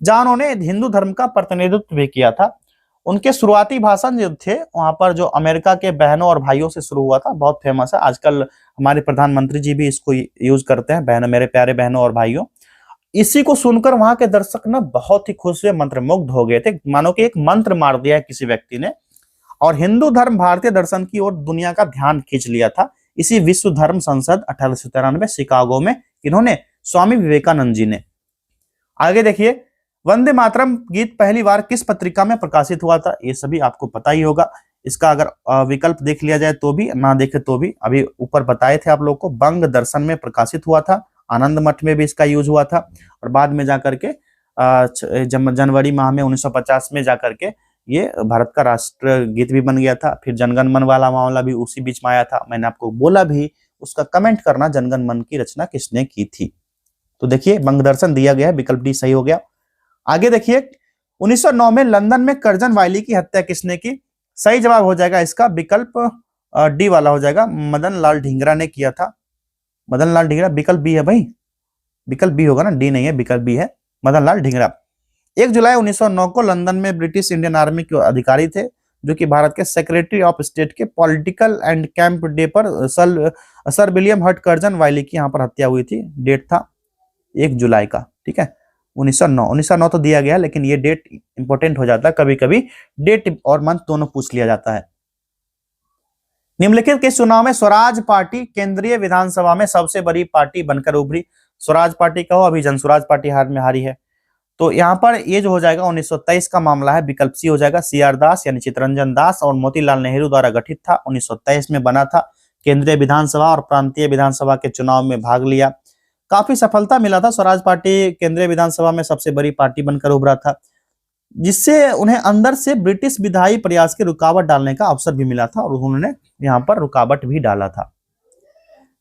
जहां उन्होंने हिंदू धर्म का प्रतिनिधित्व भी किया था। उनके शुरुआती भाषण जो थे वहां पर, जो अमेरिका के बहनों और भाइयों से शुरू हुआ था, बहुत फेमस है। आजकल हमारे प्रधानमंत्री जी भी इसको यूज करते हैं, बहनों, मेरे प्यारे बहनों और भाइयों। इसी को सुनकर वहां के दर्शक ना बहुत ही खुश हुए, मंत्रमुग्ध हो गए थे, मानो कि एक मंत्र मार दिया है किसी व्यक्ति ने। और हिंदू धर्म भारतीय दर्शन की ओर दुनिया का ध्यान खींच लिया था। इसी विश्व धर्म संसद 1893 शिकागो में इन्होंने, स्वामी विवेकानंद जी ने। आगे देखिए, वंदे मातरम गीत पहली बार किस पत्रिका में प्रकाशित हुआ था। ये सभी आपको पता ही होगा। इसका अगर विकल्प देख लिया जाए तो भी, ना देखे तो भी, अभी ऊपर बताए थे आप लोग को, बंग दर्शन में प्रकाशित हुआ था। आनंद मठ में भी इसका यूज हुआ था, और बाद में जाकर के जनवरी माह में 1950 में जाकर के ये भारत का राष्ट्र गीत भी बन गया था। फिर जनगण मन वाला मामला भी उसी बीच में आया था। मैंने आपको बोला भी, उसका कमेंट करना, जनगण मन की रचना किसने की थी। तो देखिए, बंग दर्शन दिया गया है, विकल्प डी सही हो गया। आगे देखिए, 1909 में लंदन में कर्जन वायली की हत्या किसने की। सही जवाब हो जाएगा इसका विकल्प डी वाला हो जाएगा, मदन लाल ढींगरा ने किया था। मदन लाल ढींगरा, विकल्प बी है भाई, विकल्प बी होगा ना, डी नहीं है, विकल्प बी है, मदन लाल ढींगरा। 1 जुलाई 1909 को लंदन में ब्रिटिश इंडियन आर्मी के अधिकारी थे जो कि भारत के सेक्रेटरी ऑफ स्टेट के पॉलिटिकल एंड कैंप डे पर सर विलियम हटकर्जन वाइली की यहाँ पर हत्या हुई थी। डेट था 1 जुलाई का, ठीक है, 1909 तो दिया गया, लेकिन ये डेट इंपॉर्टेंट हो जाता है, कभी कभी डेट और मंथ दोनों पूछ लिया जाता है। निम्नलिखित के चुनाव में स्वराज पार्टी केंद्रीय विधानसभा में सबसे बड़ी पार्टी बनकर उभरी। स्वराज पार्टी कहो, अभी जनसुराज पार्टी हार में हारी है। तो यहाँ पर ये जो हो जाएगा 1923 का मामला है, विकल्प सी हो जाएगा। सीआर दास यानी चित्तरंजन दास और मोतीलाल नेहरू द्वारा गठित था, 1923 में बना था। केंद्रीय विधानसभा और प्रांतीय विधानसभा के चुनाव में भाग लिया, काफी सफलता मिला था। स्वराज पार्टी केंद्रीय विधानसभा में सबसे बड़ी पार्टी बनकर उभरा था, जिससे उन्हें अंदर से ब्रिटिश विधायी प्रयास की रुकावट डालने का अवसर भी मिला था और उन्होंने यहाँ पर रुकावट भी डाला था।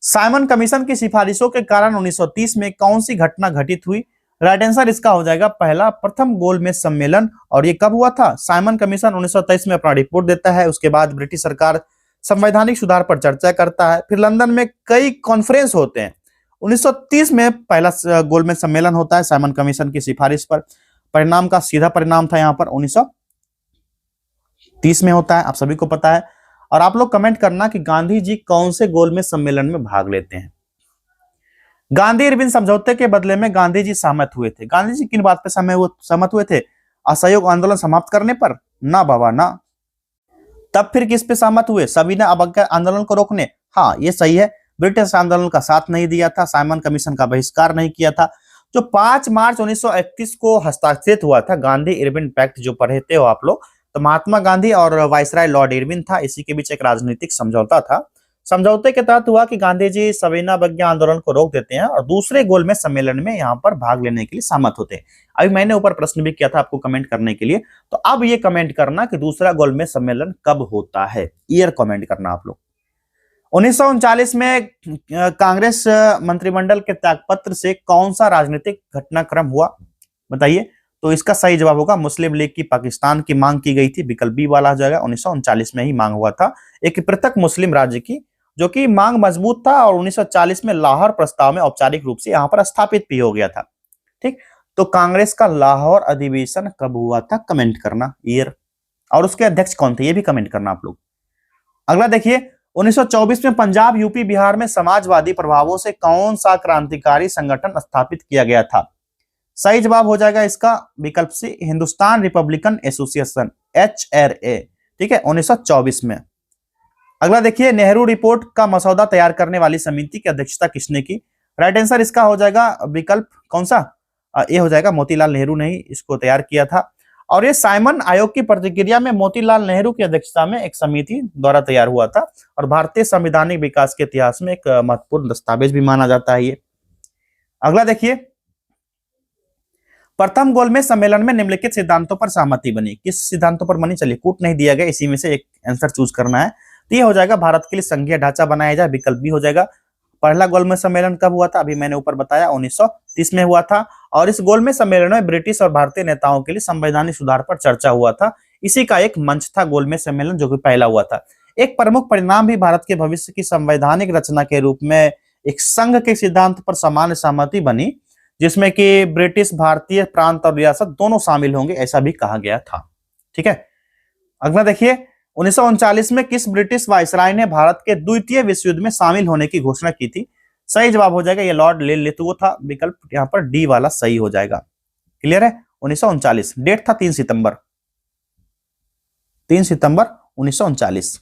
साइमन कमीशन की सिफारिशों के कारण 1930 में कौन सी घटना घटित हुई? राइट आंसर इसका हो जाएगा पहला, प्रथम गोलमेज सम्मेलन। और ये कब हुआ था? साइमन कमीशन 1923 में अपना रिपोर्ट देता है, उसके बाद ब्रिटिश सरकार संवैधानिक सुधार पर चर्चा करता है, फिर लंदन में कई कॉन्फ्रेंस होते हैं। 1930 में पहला गोलमेज सम्मेलन होता है साइमन कमीशन की सिफारिश पर। परिणाम का सीधा परिणाम था यहाँ पर 1930 में होता है, आप सभी को पता है। और आप लोग कमेंट करना कि गांधी जी कौन से गोलमेज सम्मेलन में भाग लेते हैं। गांधी इरविन समझौते के बदले में गांधी जी सहमत हुए थे। गांधी जी किन बात पे सहमत हुए थे? असहयोग आंदोलन समाप्त करने पर? ना बाबा ना। तब फिर किस पे सहमत हुए? सविनय अवज्ञा आंदोलन को रोकने। हाँ ये सही है, ब्रिटिश आंदोलन का साथ नहीं दिया था, साइमन कमीशन का बहिष्कार नहीं किया था। जो 5 मार्च 1931 को हस्ताक्षरित हुआ था गांधी इरविन पैक्ट, जो पढ़े थे हो आप लोग, तो महात्मा गांधी और वायसराय लॉर्ड इरविन था, इसी के बीच एक राजनीतिक समझौता था। समझौते के तहत हुआ कि गांधी जी सविनय अवज्ञा आंदोलन को रोक देते हैं और दूसरे गोलमेज सम्मेलन में यहाँ पर भाग लेने के लिए सहमत होते हैं। अभी मैंने ऊपर प्रश्न भी किया था आपको कमेंट करने के लिए, तो अब ये कमेंट करना कि दूसरा गोलमेज सम्मेलन कब होता है, ईयर कमेंट करना आप लोग। 1939 में कांग्रेस मंत्रिमंडल के त्यागपत्र से कौन सा राजनीतिक घटनाक्रम हुआ, बताइए? तो इसका सही जवाब होगा मुस्लिम लीग की पाकिस्तान की मांग की गई थी, विकल्प बी वाला हो जाएगा। 1939 में ही मांग हुआ था एक पृथक मुस्लिम राज्य की, जो कि मांग मजबूत था और 1940 में लाहौर प्रस्ताव में औपचारिक रूप से यहाँ पर स्थापित भी हो गया था। ठीक, तो कांग्रेस का लाहौर अधिवेशन कब हुआ था, कमेंट करना ईयर, और उसके अध्यक्ष कौन थे ये भी कमेंट करना आप लोग। अगला देखिए, 1924 में पंजाब, यूपी, बिहार में समाजवादी प्रभावों से कौन सा क्रांतिकारी संगठन स्थापित किया गया था? सही जवाब हो जाएगा इसका विकल्प सी, हिंदुस्तान रिपब्लिकन एसोसिएशन, HRA। ठीक है, 1924 में। अगला देखिए, नेहरू रिपोर्ट का मसौदा तैयार करने वाली समिति की अध्यक्षता किसने की? राइट आंसर इसका हो जाएगा विकल्प कौन सा? ये हो जाएगा मोतीलाल नेहरू ने ही इसको तैयार किया था। और ये साइमन आयोग की प्रतिक्रिया में मोतीलाल नेहरू की अध्यक्षता में एक समिति द्वारा तैयार हुआ था और भारतीय संवैधानिक विकास के इतिहास में एक महत्वपूर्ण दस्तावेज भी माना जाता है ये। अगला देखिए, प्रथम गोलमेज सम्मेलन में निम्नलिखित सिद्धांतों पर सहमति बनी। किस सिद्धांतों पर बनी? चलिए कूट नहीं दिया गया, इसी में से एक आंसर चूज करना है। तो ये हो जाएगा भारत के लिए संघीय ढांचा बनाया जाए, विकल्प बी हो जाएगा। पहला गोलमेज सम्मेलन कब हुआ था? अभी मैंने ऊपर बताया 1930 में हुआ था और इस गोलमेज सम्मेलन में ब्रिटिश और भारतीय नेताओं के लिए संवैधानिक सुधार पर चर्चा हुआ था। इसी का एक मंच था गोलमेज सम्मेलन, जो कि पहला हुआ था। एक प्रमुख परिणाम भी भारत के भविष्य की संवैधानिक रचना के रूप में एक संघ के सिद्धांत पर सामान्य सहमति बनी, जिसमें कि ब्रिटिश, भारतीय प्रांत और रियासत दोनों शामिल होंगे, ऐसा भी कहा गया था। ठीक है, अगला देखिए, 1939 में किस ब्रिटिश वायसराय ने भारत के द्वितीय विश्व युद्ध में शामिल होने की घोषणा की थी? सही जवाब हो जाएगा ये लॉर्ड लिथुओ था, विकल्प यहाँ पर डी वाला सही हो जाएगा। क्लियर है? 1939 डेट था 3 सितंबर 1939।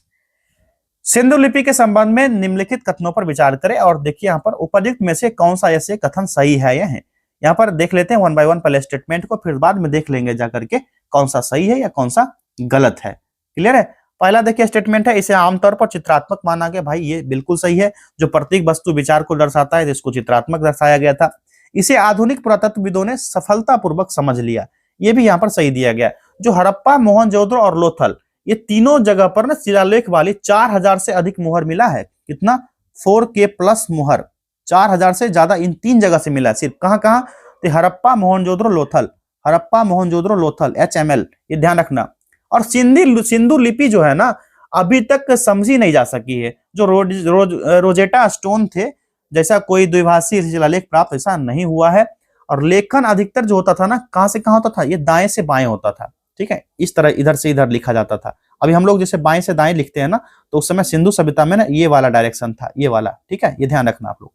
सिंधु लिपि के संबंध में निम्नलिखित कथनों पर विचार करें और देखिए यहाँ पर उपयुक्त में से कौन सा ऐसे कथन सही है या है। यहाँ पर देख लेते हैं 1 by 1 पहले स्टेटमेंट को, फिर बाद में देख लेंगे जाकर के कौन सा सही है या कौन सा गलत है। क्लियर है? पहला देखिए स्टेटमेंट है, इसे आमतौर पर चित्रात्मक माना गया। भाई ये बिल्कुल सही है, जो प्रतीक वस्तु विचार को दर्शाता है इसको चित्रात्मक दर्शाया गया था। इसे आधुनिक पुरातत्वविदों ने सफलतापूर्वक समझ लिया, ये भी यहाँ पर सही दिया गया। जो हड़प्पा, मोहनजोदड़ो और लोथल, ये तीनों जगह पर ना शिलालेख वाली 4000 से अधिक मुहर मिला है। कितना? 4K+ मुहर, 4000 से ज्यादा इन 3 जगह से मिला है। सिर्फ कहां कहां? तो हड़प्पा, मोहनजोदड़ो, लोथल, हड़प्पा, मोहनजोदड़ो, लोथल, HML, ये ध्यान रखना। और सिंधु लिपि जो है ना, अभी तक समझी नहीं जा सकी है। जो रोजेटा स्टोन थे जैसा कोई द्विभाषी शिलालेख प्राप्त ऐसा नहीं हुआ है। और लेखन अधिकतर जो होता था ना, कहां से कहां होता था? ये दाएं से बाएं होता था। ठीक है, इस तरह इधर से इधर लिखा जाता था। अभी हम लोग जैसे बाएं से दाएं लिखते हैं ना, तो उस समय सिंधु सभ्यता में ना ये वाला डायरेक्शन था, ये वाला, ठीक है, ये ध्यान रखना आप लोग।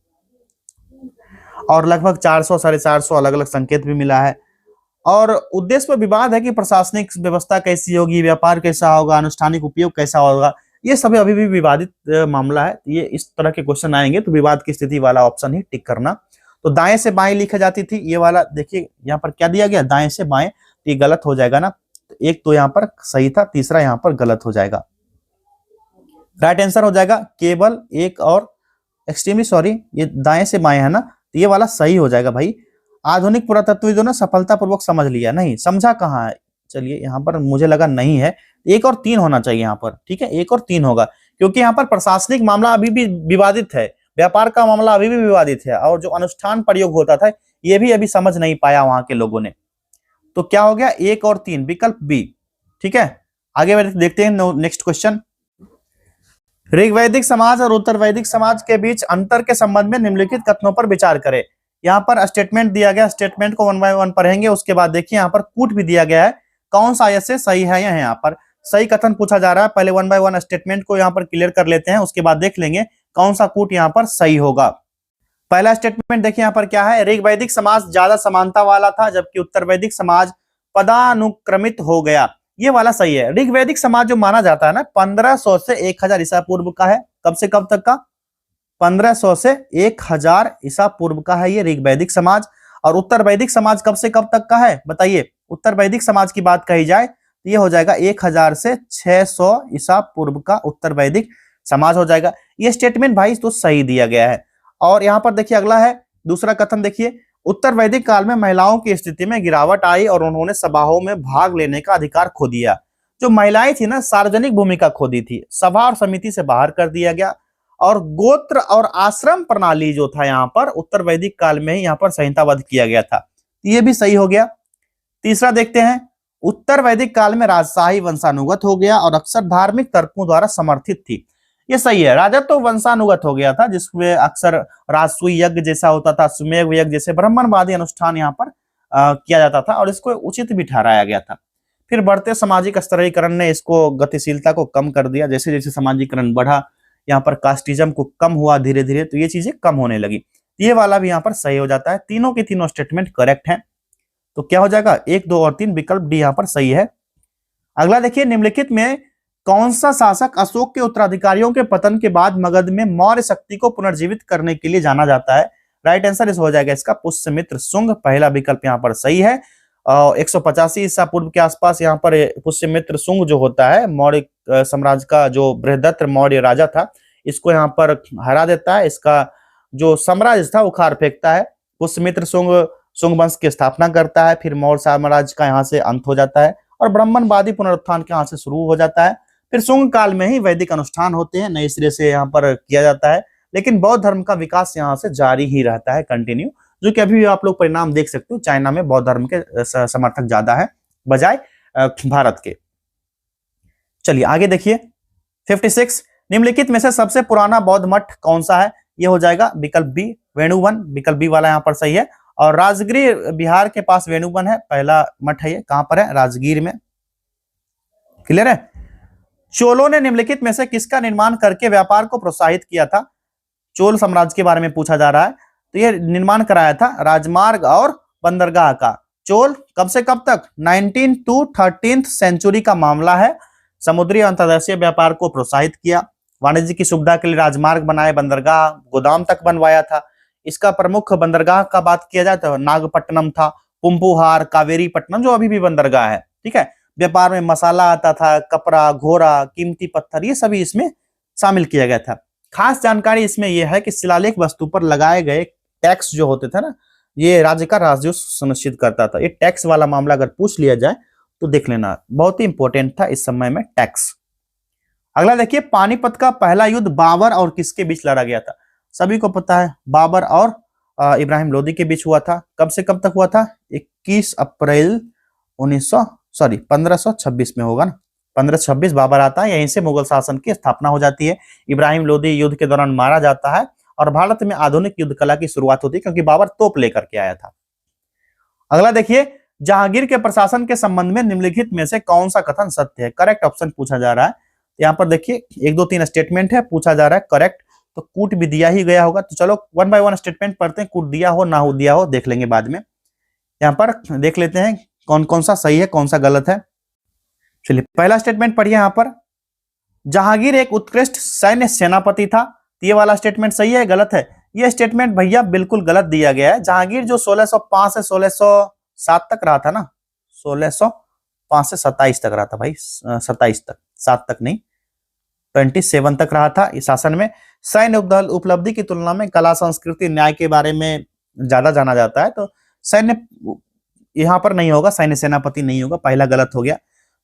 और लगभग 400 450 अलग अलग संकेत भी मिला है। और उद्देश्य पर विवाद है कि प्रशासनिक व्यवस्था कैसी होगी, व्यापार कैसा होगा, अनुष्ठानिक उपयोग कैसा होगा, ये सभी अभी भी विवादित मामला है। ये इस तरह के क्वेश्चन आएंगे तो विवाद की स्थिति वाला ऑप्शन ही टिक करना। तो दाएं से बाएं लिखा जाती थी, ये वाला देखिए यहाँ पर क्या दिया गया, दाएं से बाएं, तो ये गलत हो जाएगा ना, एक तो यहाँ पर सही था, तीसरा यहाँ पर गलत हो जाएगा। राइट आंसर हो जाएगा केवल एक और, एक्सट्रीमली सॉरी, ये दाएं से बाएं है ना, तो ये वाला सही हो जाएगा भाई। आधुनिक पुरातत्वविदों ने सफलतापूर्वक समझ लिया, नहीं समझा कहाँ है, चलिए यहाँ पर मुझे लगा नहीं है, 1 और 3 होना चाहिए यहाँ पर, ठीक है, 1 और 3 होगा, क्योंकि यहाँ पर प्रशासनिक मामला अभी भी विवादित है, व्यापार का मामला अभी भी विवादित है, और जो अनुष्ठान प्रयोग होता था ये भी अभी समझ नहीं पाया वहां के लोगों ने। तो क्या हो गया, 1 और 3, विकल्प बी, ठीक है। आगे देखते हैं नेक्स्ट क्वेश्चन। ऋग्वैदिक समाज और उत्तर वैदिक समाज के बीच अंतर के संबंध में निम्नलिखित कथनों पर विचार करें। यहाँ पर स्टेटमेंट दिया गया, स्टेटमेंट को 1 बाय 1 पढ़ेंगे, उसके बाद देखिए यहाँ पर कूट भी दिया गया है, कौन सा ऐसे सही है, यहाँ पर सही कथन पूछा जा रहा है। पहले 1 बाय 1 स्टेटमेंट को यहाँ पर क्लियर कर लेते हैं, उसके बाद देख लेंगे कौन सा कूट यहाँ पर सही होगा। पहला स्टेटमेंट देखिए यहाँ पर क्या है, ऋग्वैदिक समाज ज्यादा समानता वाला था, जबकि उत्तर वैदिक समाज पदानुक्रमित हो गया, ये वाला सही है। ऋग्वैदिक समाज जो माना जाता है ना 1500 से 1000 ईसा पूर्व का है, कब से कब तक का, 1500 से 1000 ईसा पूर्व का है ये ऋग्वैदिक समाज। और उत्तर वैदिक समाज कब से कब तक का है बताइए, उत्तर वैदिक समाज की बात कही जाए तो ये हो जाएगा 1000 से 600 ईसा पूर्व का उत्तर वैदिक समाज हो जाएगा। ये स्टेटमेंट भाई तो सही दिया गया है। और यहाँ पर देखिए अगला है दूसरा कथन, देखिए उत्तर वैदिक काल में महिलाओं की स्थिति में गिरावट आई और उन्होंने सभाओं में भाग लेने का अधिकार खो दिया। जो महिलाएं थी ना सार्वजनिक भूमिका खो दी थी, सभा और समिति से बाहर कर दिया गया, और गोत्र और आश्रम प्रणाली जो था यहाँ पर उत्तर वैदिक काल में ही यहाँ पर संहिताबद्ध किया गया था, ये भी सही हो गया। तीसरा देखते हैं, उत्तर वैदिक काल में राजशाही वंशानुगत हो गया और अक्सर धार्मिक तर्कों द्वारा समर्थित थी, ये सही है। राजत्व तो वंशानुगत हो गया था, जिसमें अक्सर राजसूय यज्ञ जैसा होता था, सुमेध यज्ञ जैसे ब्राह्मणवादी अनुष्ठान यहाँ पर किया जाता था, और इसको उचित भी ठहराया गया था। फिर बढ़ते सामाजिक स्तरीकरण ने इसको गतिशीलता को कम कर दिया, जैसे जैसे सामाजिकरण बढ़ा, यहाँ पर कास्टिज्म को कम हुआ धीरे धीरे, तो ये चीजें कम होने लगी। ये वाला भी यहाँ पर सही हो जाता है, तीनों के तीनों स्टेटमेंट करेक्ट हैं। तो क्या हो जाएगा, 1, 2 और 3, विकल्प डी यहाँ पर सही है। अगला देखिए, निम्नलिखित में कौन सा शासक अशोक के उत्तराधिकारियों के पतन के बाद मगध में मौर्य शक्ति को पुनर्जीवित करने के लिए जाना जाता है। राइट आंसर इस हो जाएगा इसका पुष्यमित्र शुंग, पहला विकल्प यहाँ पर सही है। 185 ईसा पूर्व के आसपास यहाँ पर पुष्यमित्र शुंग जो होता है मौर्य साम्राज्य का जो बृहदत्त मौर्य राजा था, इसको यहाँ पर हरा देता है, इसका जो साम्राज्य था उखाड़ फेंकता है। पुष्यमित्र शुंग वंश की स्थापना करता है, फिर मौर्य साम्राज्य का यहाँ से अंत हो जाता है और ब्राह्मणवादी पुनरुत्थान के यहाँ से शुरू हो जाता है। फिर शुंग काल में ही वैदिक अनुष्ठान होते हैं, नए सिरे से यहाँ पर किया जाता है, लेकिन बौद्ध धर्म का विकास यहाँ से जारी ही रहता है, कंटिन्यू, जो कि अभी भी आप लोग परिणाम देख सकते हो, चाइना में बौद्ध धर्म के समर्थक ज्यादा है बजाय भारत के। चलिए आगे देखिए 56, निम्नलिखित में से सबसे पुराना बौद्ध मठ कौन सा है, ये हो जाएगा विकल्प बी वेणुवन, विकल्प बी वाला यहाँ पर सही है। और राजगीर बिहार के पास वेणुवन है, पहला मठ है, ये कहां पर है, राजगीर में, क्लियर है। चोलों ने निम्नलिखित में से किसका निर्माण करके व्यापार को प्रोत्साहित किया था, चोल साम्राज्य के बारे में पूछा जा रहा है, तो यह निर्माण कराया था राजमार्ग और बंदरगाह का। चोल कब से कब तक, 19 to 13th सेंचुरी का मामला है। समुद्री अंतर्देशीय व्यापार को प्रोत्साहित किया, वाणिज्य की सुविधा के लिए राजमार्ग बनाए, बंदरगाह गोदाम तक बनवाया था। इसका प्रमुख बंदरगाह का बात किया जाए तो नागपट्टनम था, पुंपुहार, कावेरीपट्टनम जो अभी भी बंदरगाह है, ठीक है। व्यापार में मसाला आता था, कपड़ा, घोड़ा, कीमती पत्थर, ये सभी इसमें शामिल किया गया था। खास जानकारी इसमें यह है कि शिलालेख वस्तु पर लगाए गए टैक्स जो होते थे ना, ये राज्य का राजस्व सुनिश्चित करता था। ये टैक्स वाला मामला अगर पूछ लिया जाए तो देख लेना, बहुत ही इंपॉर्टेंट था इस समय में टैक्स। अगला देखिए, पानीपत का पहला युद्ध बाबर और किसके बीच लड़ा गया था, सभी को पता है, बाबर और इब्राहिम लोदी के बीच हुआ था। कब से कब तक हुआ था, 21 अप्रैल 1526 में होगा ना, 1526 बाबर आता है, यहीं से मुगल शासन की स्थापना हो जाती है। इब्राहिम लोदी युद्ध के दौरान मारा जाता है और भारत में आधुनिक युद्ध कला की शुरुआत होती है, क्योंकि बाबर तोप लेकर के आया था। अगला देखिए, जहांगीर के प्रशासन के संबंध में निम्नलिखित में से कौन सा कथन सत्य है? करेक्ट ऑप्शन पूछा जा रहा है। यहाँ पर देखिए 1 2 3 स्टेटमेंट है, पूछा जा रहा है करेक्ट, तो कूट भी दिया ही गया होगा। तो चलो 1 बाय 1 स्टेटमेंट पढ़ते हैं, कूट दिया हो ना हो दिया हो देख लेंगे बाद में। यहाँ पर देख लेते हैं कौन कौन सा सही है कौन सा गलत है। चलिए पहला स्टेटमेंट पढ़िए। यहाँ पर जहांगीर एक उत्कृष्ट सैन्य सेनापति था, ये वाला स्टेटमेंट सही है गलत है? ये स्टेटमेंट भैया बिल्कुल गलत दिया गया है। जहांगीर जो 1605 से 1607 तक रहा था ना, 1605 से 27 तक रहा था भाई, 27 तक, 7 तक नहीं, 27 तक रहा था इस शासन में। सैन्य उपलब्धि की तुलना में कला संस्कृति न्याय के बारे में ज्यादा जाना जाता है, तो सैन्य यहाँ पर नहीं होगा, सैन्य सेनापति नहीं होगा, पहला गलत हो गया।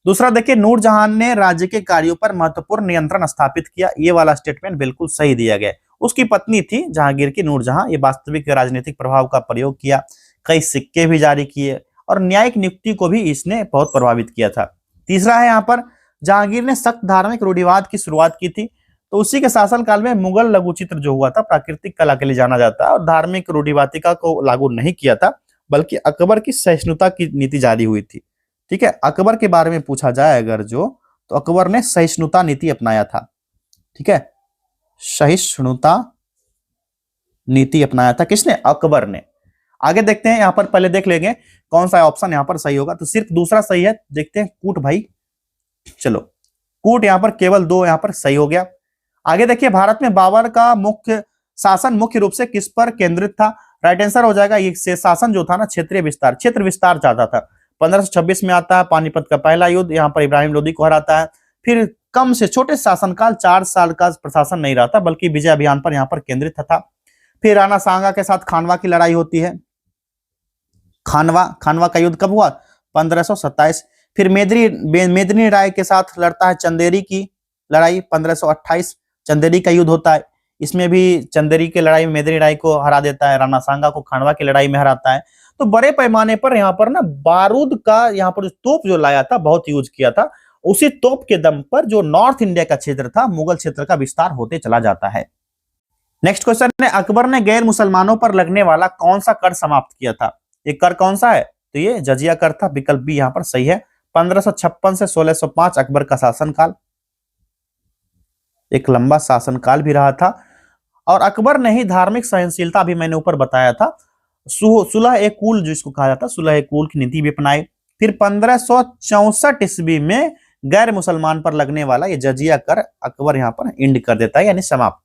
दूसरा देखिए, नूरजहां ने राज्य के कार्यों पर महत्वपूर्ण नियंत्रण स्थापित किया, ये वाला स्टेटमेंट बिल्कुल सही दिया गया। उसकी पत्नी थी जहांगीर की नूरजहां, ये वास्तविक राजनीतिक प्रभाव का प्रयोग किया, कई सिक्के भी जारी किए और न्यायिक नियुक्ति को भी इसने बहुत प्रभावित किया था। तीसरा है यहाँ पर, जहांगीर ने सख्त धार्मिक रूढ़िवाद की शुरुआत की थी, तो उसी के शासनकाल में मुगल लघुचित्र जो हुआ था प्राकृतिक कला के लिए जाना जाता है और धार्मिक रूढ़िवादिता को लागू नहीं किया था, बल्कि अकबर की सहिष्णुता की नीति जारी हुई थी। ठीक है, अकबर के बारे में पूछा जाए अगर जो, तो अकबर ने सहिष्णुता नीति अपनाया था। ठीक है, सहिष्णुता नीति अपनाया था किसने? अकबर ने। आगे देखते हैं, यहां पर पहले देख लेंगे कौन सा ऑप्शन यहां पर सही होगा, तो सिर्फ दूसरा सही है। देखते हैं कूट भाई, चलो कूट यहां पर केवल 2 यहां पर सही हो गया। आगे देखिए, भारत में बाबर का मुख्य शासन मुख्य रूप से किस पर केंद्रित था? राइट आंसर हो जाएगा ये शासन जो था ना, क्षेत्रीय विस्तार, क्षेत्र विस्तार चाहता था। 1526 में आता है पानीपत का पहला युद्ध, यहाँ पर इब्राहिम लोदी को हराता है। फिर कम से छोटे शासनकाल 4 साल का प्रशासन नहीं रहता, बल्कि विजय अभियान पर यहाँ पर केंद्रित था। फिर राणा सांगा के साथ खानवा की लड़ाई होती है। खानवा का युद्ध कब हुआ? 1527। फिर मेदिनी राय के साथ लड़ता है चंदेरी की लड़ाई, 1528 चंदेरी का युद्ध होता है। इसमें भी चंदेरी की लड़ाई में मेदिनी राय को हरा देता है, राणा सांगा को खानवा की लड़ाई में हराता है। तो बड़े पैमाने पर यहाँ पर ना बारूद का यहाँ पर तोप जो लाया था बहुत यूज किया था, उसी तोप के दम पर जो नॉर्थ इंडिया का क्षेत्र था मुगल क्षेत्र का विस्तार होते चला जाता है। नेक्स्ट क्वेश्चन है, अकबर ने गैर मुसलमानों पर लगने वाला कौन सा कर समाप्त किया था? ये कर कौन सा है? तो ये जजिया कर था, विकल्प बी यहाँ पर सही है। 1556 से 1605 अकबर का शासनकाल, एक लंबा शासनकाल भी रहा था। और अकबर ने ही धार्मिक सहनशीलता भी मैंने ऊपर बताया था, सुलह ए कुल जिसको कहा जाता है, सुलह ए कुल की नीति भी अपनाई। फिर 1564 ईस्वी में गैर मुसलमान पर लगने वाला ये जजिया कर अकबर यहाँ पर इंड कर देता है, यानी समाप्त।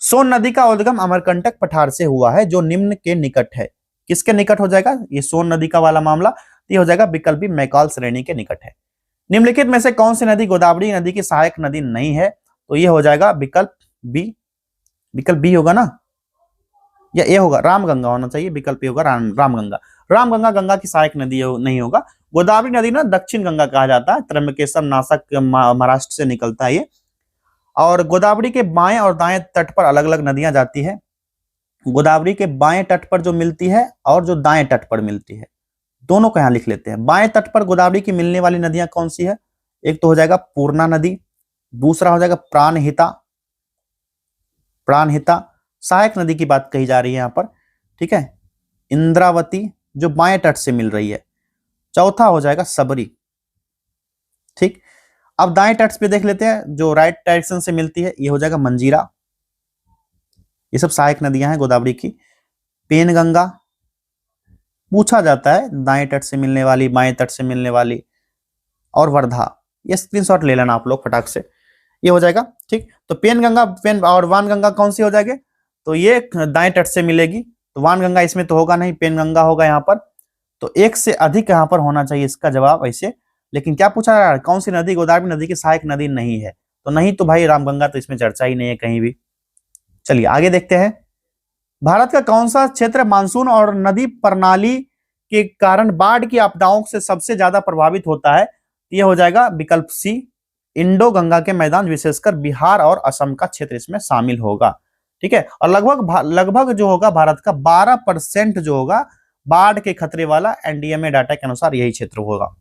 सोन नदी का उद्गम अमरकंटक पठार से हुआ है, जो निम्न के निकट है। किसके निकट हो जाएगा ये सोन नदी का वाला मामला? ये हो जाएगा विकल्प बी, मैकाल श्रेणी के निकट है। निम्नलिखित में से कौन सी नदी गोदावरी नदी की सहायक नदी नहीं है? तो ये हो जाएगा विकल्प बी, विकल्प बी होगा ना, या ए होगा? रामगंगा होना चाहिए, विकल्प ए होगा रामगंगा। रामगंगा गंगा की सहायक नदी नहीं होगा। गोदावरी नदी ना दक्षिण गंगा कहा जाता है, त्र्यंबकेश्वर नासिक महाराष्ट्र से निकलता है ये। और गोदावरी के बाएं और दाएं तट पर अलग अलग नदियां जाती है। गोदावरी के बाएं तट पर जो मिलती है और जो दाएं तट पर मिलती है, दोनों को यहां लिख लेते हैं। बाएं तट पर गोदावरी की मिलने वाली नदियां कौन सी है? एक तो हो जाएगा पूर्णा नदी, दूसरा हो जाएगा प्राणहिता। प्राणहिता सहायक नदी की बात कही जा रही है यहां पर। ठीक है, इंद्रावती जो बाएं तट से मिल रही है। चौथा हो जाएगा सबरी। ठीक, अब दाएं तट पे देख लेते हैं, जो राइट डायरेक्शन से मिलती है, ये हो जाएगा मंजीरा। ये सब सहायक नदियां हैं गोदावरी की। पेनगंगा पूछा जाता है, दाएं तट से मिलने वाली, बाएं तट से मिलने वाली। और वर्धा, ये स्क्रीनशॉट ले लेना आप लोग फटाक से, ये हो जाएगा। ठीक, तो पेनगंगा और वानगंगा कौन सी हो जाएगी? तो ये दाएं तट से मिलेगी, तो वानगंगा इसमें तो होगा नहीं, पेनगंगा होगा यहाँ पर। तो एक से अधिक यहाँ पर होना चाहिए इसका जवाब ऐसे। लेकिन क्या पूछा जा रहा है, कौन सी नदी गोदावरी नदी की सहायक नदी नहीं है? तो नहीं तो भाई रामगंगा तो इसमें चर्चा ही नहीं है कहीं भी। चलिए आगे देखते हैं, भारत का कौन सा क्षेत्र मानसून और नदी प्रणाली के कारण बाढ़ की आपदाओं से सबसे ज्यादा प्रभावित होता है? यह हो जाएगा विकल्प सी, इंडो गंगा के मैदान, विशेषकर बिहार और असम का क्षेत्र इसमें शामिल होगा। ठीक है, और लगभग जो होगा भारत का 12% जो होगा बाढ़ के खतरे वाला एनडीएमए डाटा के अनुसार यही क्षेत्र होगा।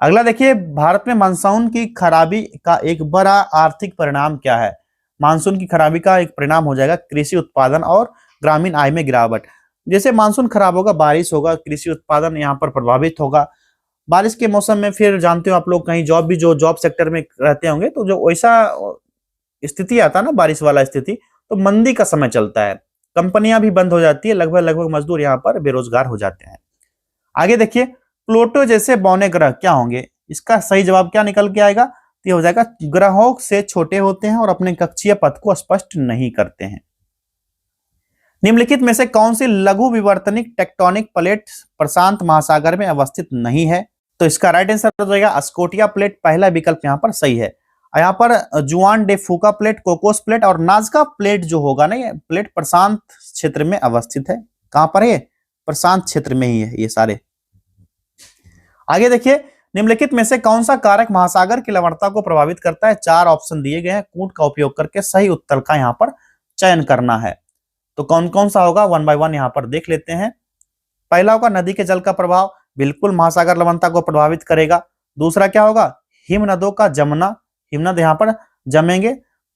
अगला देखिए, भारत में मानसून की खराबी का एक बड़ा आर्थिक परिणाम क्या है? मानसून की खराबी का एक परिणाम हो जाएगा कृषि उत्पादन और ग्रामीण आय में गिरावट। जैसे मानसून खराब होगा, बारिश होगा, कृषि उत्पादन यहाँ पर प्रभावित होगा। बारिश के मौसम में फिर जानते हो आप लोग, कहीं जॉब सेक्टर में रहते होंगे तो जो वैसा स्थिति आता है ना, बारिश वाला स्थिति, तो मंदी का समय चलता है, कंपनियां भी बंद हो जाती है, लगभग लगभग मजदूर यहाँ पर बेरोजगार हो जाते हैं। आगे देखिए, प्लूटो जैसे बौने ग्रह क्या होंगे? इसका सही जवाब क्या निकल के आएगा? तो ये हो जाएगा, ग्रहों से छोटे होते हैं और अपने कक्षीय पथ को स्पष्ट नहीं करते हैं। निम्नलिखित में से कौन सी लघु विवर्तनिक टेक्टोनिक प्लेट प्रशांत महासागर में अवस्थित नहीं है? तो इसका राइट आंसर हो जाएगा स्कोटिया प्लेट, पहला विकल्प यहाँ पर सही है। यहाँ पर जुआन डे फूका प्लेट, कोकोस प्लेट और नाजका प्लेट जो होगा ना, ये प्लेट प्रशांत क्षेत्र में अवस्थित है। कहां पर है? प्रशांत क्षेत्र में ही है ये सारे। आगे देखिए, निम्नलिखित में से कौन सा कारक महासागर की लवणता को प्रभावित करता है? 4 ऑप्शन दिए गए हैं, कूट का उपयोग करके सही उत्तर का यहाँ पर चयन करना है। तो कौन कौन सा होगा, 1 बाय 1 यहाँ पर देख लेते हैं। पहला होगा नदी के जल का प्रभाव, बिल्कुल महासागर लवणता को प्रभावित करेगा। दूसरा क्या होगा? हिमनदों का जमना, हिमनद यहाँ पर जमेंगे।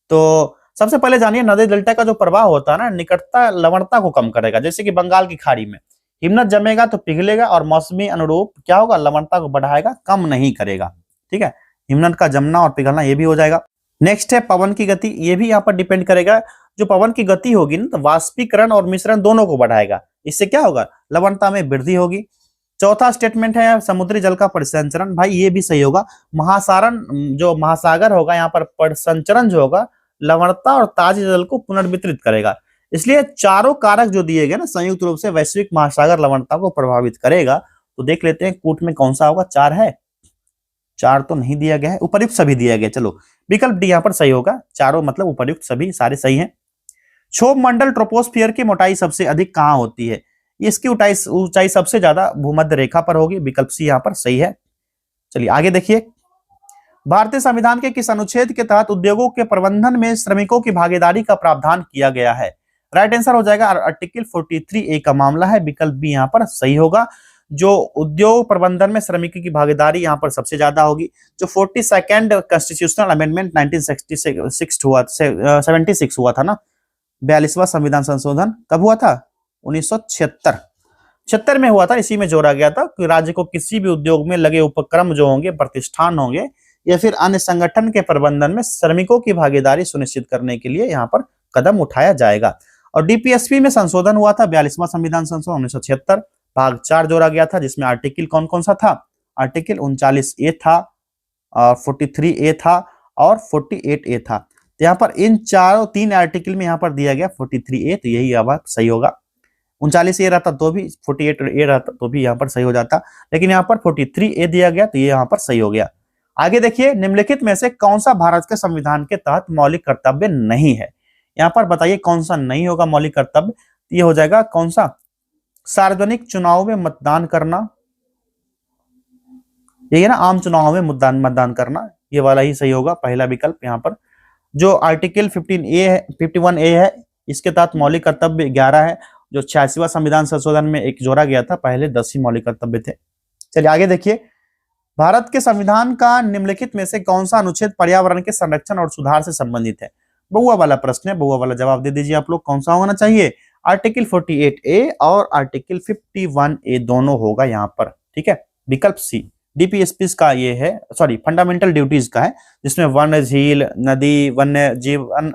तो सबसे पहले जानिए, नदी डेल्टा का जो प्रवाह होता है ना, निकटता लवणता को कम करेगा। जैसे कि बंगाल की खाड़ी में हिमनद जमेगा तो पिघलेगा और मौसमी अनुरूप क्या होगा, लवणता को बढ़ाएगा, कम नहीं करेगा। ठीक है, हिमनद का जमना और पिघलना ये भी हो जाएगा। नेक्स्ट है पवन की गति, ये भी यहाँ पर डिपेंड करेगा। जो पवन की गति होगी ना, तो वाष्पीकरण और मिश्रण दोनों को बढ़ाएगा, इससे क्या होगा, लवणता में वृद्धि होगी। चौथा स्टेटमेंट है समुद्री जल का परिसंचरण, भाई ये भी सही होगा। महासारण जो महासागर होगा, यहाँ पर परिसंचरण जो होगा, लवणता और ताजे जल को पुनर्वितरित करेगा। इसलिए चारों कारक जो दिए गए ना, संयुक्त रूप से वैश्विक महासागर लवणता को प्रभावित करेगा। तो देख लेते हैं कूट में कौन सा होगा। 4 है, 4 तो नहीं दिया गया है, उपर्युक्त सभी दिया गया। चलो विकल्प डी यहाँ पर सही होगा, चारों मतलब उपर्युक्त सभी सारे सही हैं। क्षोभ मंडल ट्रोपोस्फियर की मोटाई सबसे अधिक कहां होती है? इसकी ऊंचाई सबसे ज्यादा भूमध्य रेखा पर होगी, विकल्प सी यहाँ पर सही है। चलिए आगे देखिए, भारतीय संविधान के किस अनुच्छेद के तहत उद्योगों के प्रबंधन में श्रमिकों की भागीदारी का प्रावधान किया गया है? राइट आंसर हो जाएगा आर्टिकल 43A का मामला है, विकल्प बी यहाँ पर सही होगा। जो उद्योग प्रबंधन में श्रमिकों की भागीदारी यहाँ पर सबसे ज्यादा होगी। जो 42nd कॉन्स्टिट्यूशनल अमेंडमेंट 1976 हुआ 76 हुआ था ना, 42वां संविधान संशोधन कब हुआ था? 1976 में हुआ था। इसी में जोड़ा गया था कि राज्य को किसी भी उद्योग में लगे उपक्रम जो होंगे, प्रतिष्ठान होंगे या फिर अन्य संगठन के प्रबंधन में श्रमिकों की भागीदारी सुनिश्चित करने के लिए यहाँ पर कदम उठाया जाएगा। और डीपीएसपी में संशोधन हुआ था, 42वां संविधान संशोधन 1976, भाग 4 जोड़ा गया था, जिसमें आर्टिकल कौन कौन सा था? आर्टिकल 39A था और 43A था और 48A था। तो यहाँ पर इन चारों 3 आर्टिकल में यहाँ पर दिया गया 43A, तो यही अब सही होगा। 39A रहता तो भी, 48A रहता तो भी यहाँ पर सही हो जाता, लेकिन यहाँ पर 43A दिया गया तो ये यहाँ पर सही हो गया। आगे देखिए, निम्नलिखित में से कौन सा भारत के संविधान के तहत मौलिक कर्तव्य नहीं है? यहाँ पर बताइए कौन सा नहीं होगा मौलिक कर्तव्य। ये हो जाएगा कौन सा? सार्वजनिक चुनाव में मतदान करना, ये है ना, आम चुनाव में मतदान करना, ये वाला ही सही होगा, पहला विकल्प यहाँ पर। जो आर्टिकल 51A है, इसके तहत मौलिक कर्तव्य 11 है। जो 86वां संविधान संशोधन में एक जोड़ा गया था, पहले 10 ही मौलिक कर्तव्य थे। चलिए आगे देखिए, भारत के संविधान का निम्नलिखित में से कौन सा अनुच्छेद पर्यावरण के संरक्षण और सुधार से संबंधित है? बहुआ वाला प्रश्न है, बहुआ वाला जवाब दे दीजिए आप लोग, कौन सा होना चाहिए? आर्टिकल 48A और आर्टिकल 51A दोनों होगा यहाँ पर। ठीक है, विकल्प सी डीपीएसपी का ये है, सॉरी फंडामेंटल ड्यूटीज का है, जिसमें वन्य, झील, नदी, वन्य जीवन,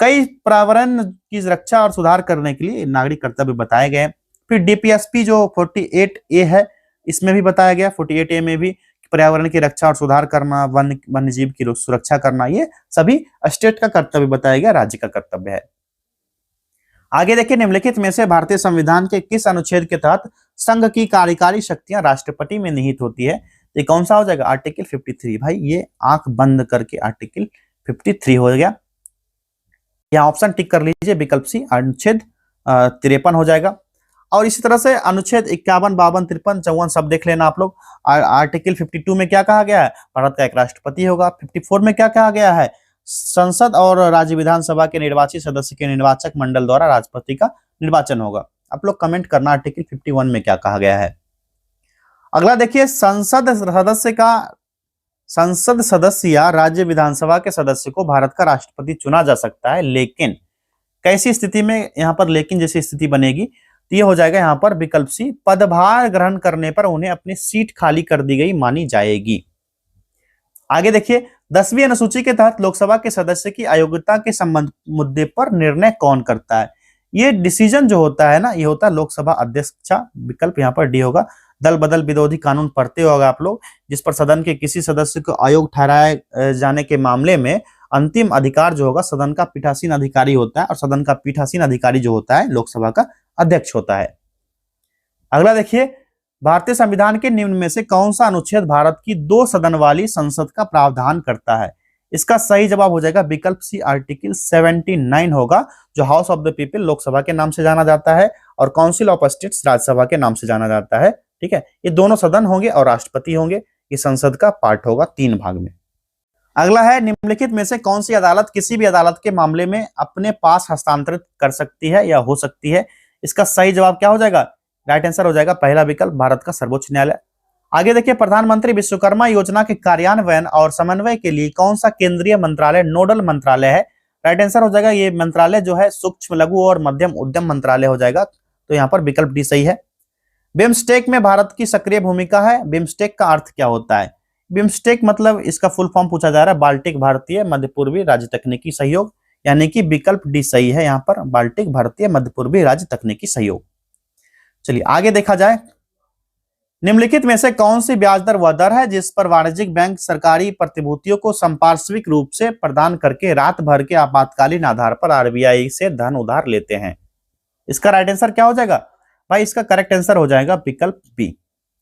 कई पर्यावरण की रक्षा और सुधार करने के लिए नागरिक कर्तव्य बताए गए। फिर डीपीएसपी जो 48A है, इसमें भी बताया गया 48A में भी पर्यावरण की रक्षा और सुधार करना, वन्य जीव की सुरक्षा करना, ये सभी स्टेट का कर्तव्य बताया गया, राज्य का कर्तव्य है। आगे देखिए, निम्नलिखित में से भारतीय संविधान के किस अनुच्छेद के तहत संघ की कार्यकारी शक्तियां राष्ट्रपति में निहित होती है? तो कौन सा हो जाएगा? आर्टिकल 53। भाई ये आंख बंद करके आर्टिकल 53 हो गया। यहाँ ऑप्शन टिक कर लीजिए, विकल्प सी अनुच्छेद 53 हो जाएगा। और इसी तरह से अनुच्छेद 51, 52, 53, 54 सब देख लेना आप लोग। आर्टिकल 52 में क्या कहा गया है? भारत का एक राष्ट्रपति होगा। 54 में क्या कहा गया है? संसद और राज्य विधानसभा के निर्वाचित सदस्य के निर्वाचक मंडल द्वारा राष्ट्रपति का निर्वाचन होगा। आप लोग कमेंट करना आर्टिकल 51 में क्या कहा गया है। अगला देखिए, संसद सदस्य या राज्य विधानसभा के सदस्य को भारत का राष्ट्रपति चुना जा सकता है, लेकिन कैसी स्थिति में? यहाँ पर लेकिन जैसी स्थिति बनेगी तो ये हो जाएगा यहाँ पर विकल्प सी, पदभार ग्रहण करने पर उन्हें अपनी सीट खाली कर दी गई मानी जाएगी। आगे देखिए, 10वीं अनुसूची के तहत लोकसभा के सदस्य की अयोग्यता के संबंध मुद्दे पर निर्णय कौन करता है? ये डिसीजन जो होता है ना, ये होता है लोकसभा अध्यक्ष। विकल्प यहाँ पर डी होगा। दल बदल विरोधी कानून पढ़ते होगा आप लोग, जिस पर सदन के किसी सदस्य को अयोग्य ठहराए जाने के मामले में अंतिम अधिकार जो होगा सदन का पीठासीन अधिकारी होता है, और सदन का पीठासीन अधिकारी जो होता है लोकसभा का अध्यक्ष होता है। अगला देखिए, भारतीय संविधान के निम्न में से कौन सा अनुच्छेद भारत की 2 सदन वाली संसद का प्रावधान करता है? इसका सही जवाब हो जाएगा विकल्प सी, आर्टिकल 79 होगा, जो house of the people Lok Sabha के नाम से जाना जाता है और काउंसिल ऑफ स्टेट्स राज्यसभा के नाम से जाना जाता है। ठीक है, ये दोनों सदन होंगे और राष्ट्रपति होंगे। ये संसद का पार्ट होगा 3 भाग में। अगला है, निम्नलिखित में से कौन सी अदालत किसी भी अदालत के मामले में अपने पास हस्तांतरित कर सकती है या हो सकती है? इसका सही जवाब क्या हो जाएगा? राइट आंसर हो जाएगा पहला विकल्प, भारत का सर्वोच्च न्यायालय। आगे देखिए, प्रधानमंत्री विश्वकर्मा योजना के कार्यान्वयन और समन्वय के लिए कौन सा केंद्रीय मंत्रालय नोडल मंत्रालय है? राइट आंसर हो जाएगा ये मंत्रालय जो है सूक्ष्म लघु और मध्यम उद्यम मंत्रालय हो जाएगा। तो यहाँ पर विकल्प डी सही है। बिम्स्टेक में भारत की सक्रिय भूमिका है। बिम्स्टेक का अर्थ क्या होता है? बिम्स्टेक मतलब इसका फुल फॉर्म पूछा जा रहा है, बाल्टिक भारतीय मध्य पूर्वी राज्य तकनीकी सहयोग, यानी कि विकल्प डी सही है यहाँ पर, बाल्टिक भारतीय मध्य पूर्वी राज्य तकनीकी सहयोग। चलिए आगे देखा जाए, निम्नलिखित में से कौन सी ब्याज दर वह दर है जिस पर वाणिज्यिक बैंक सरकारी प्रतिभूतियों को संपार्श्विक रूप से प्रदान करके रात भर के आपातकालीन आधार पर आरबीआई से धन उधार लेते हैं? इसका राइट आंसर क्या हो जाएगा भाई? इसका करेक्ट आंसर हो जाएगा विकल्प बी,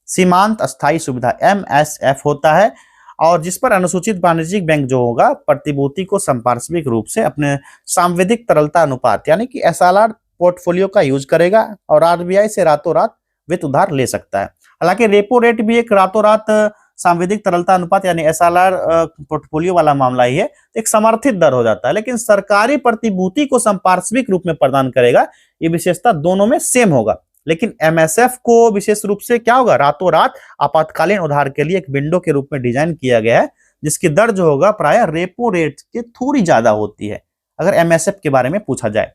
सीमांत अस्थायी सुविधा, MSF होता है, और जिस पर अनुसूचित वाणिज्यिक बैंक जो होगा प्रतिभूति को संपार्श्विक रूप से अपने सांविधिक तरलता अनुपात यानी कि SLR पोर्टफोलियो का यूज करेगा और आरबीआई से रातों रात वित्त उधार ले सकता है। हालांकि रेपो रेट भी एक रातों रात सांविधिक तरलता अनुपात यानी SLR पोर्टफोलियो वाला मामला ही है, एक समर्थित दर हो जाता है, लेकिन सरकारी प्रतिभूति को संपार्श्विक रूप में प्रदान करेगा। ये विशेषता दोनों में सेम होगा, लेकिन MSF को विशेष रूप से क्या होगा, रातों रात आपातकालीन उधार के लिए एक विंडो के रूप में डिजाइन किया गया है, जिसकी दर जो होगा प्राय रेपो रेट के थोड़ी ज्यादा होती है अगर MSF के बारे में पूछा जाए।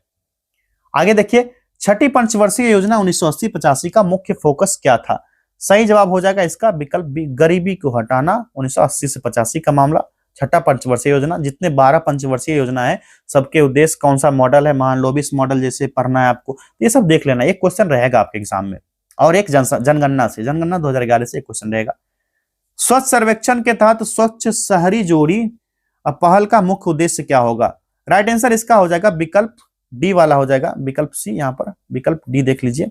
आगे देखिए, छठी पंचवर्षीय योजना 1980-85 का मुख्य फोकस क्या था? सही जवाब हो जाएगा इसका विकल्प बी, गरीबी को हटाना। 1980 से 85 का मामला, छठा पंचवर्षीय योजना। जितने 12 पंचवर्षीय योजना है सबके उद्देश्य कौन सा मॉडल है, मान लो 20 मॉडल जैसे पढ़ना है आपको, ये सब देख लेना। एक क्वेश्चन रहेगा आपके एग्जाम में, और एक जनगणना से, जनगणना 2011 से एक क्वेश्चन रहेगा। स्वच्छ सर्वेक्षण के तहत स्वच्छ शहरी जोड़ी पहल का मुख्य उद्देश्य क्या होगा? राइट आंसर इसका हो जाएगा विकल्प डी वाला हो जाएगा, विकल्प सी। यहाँ पर विकल्प डी देख लीजिए।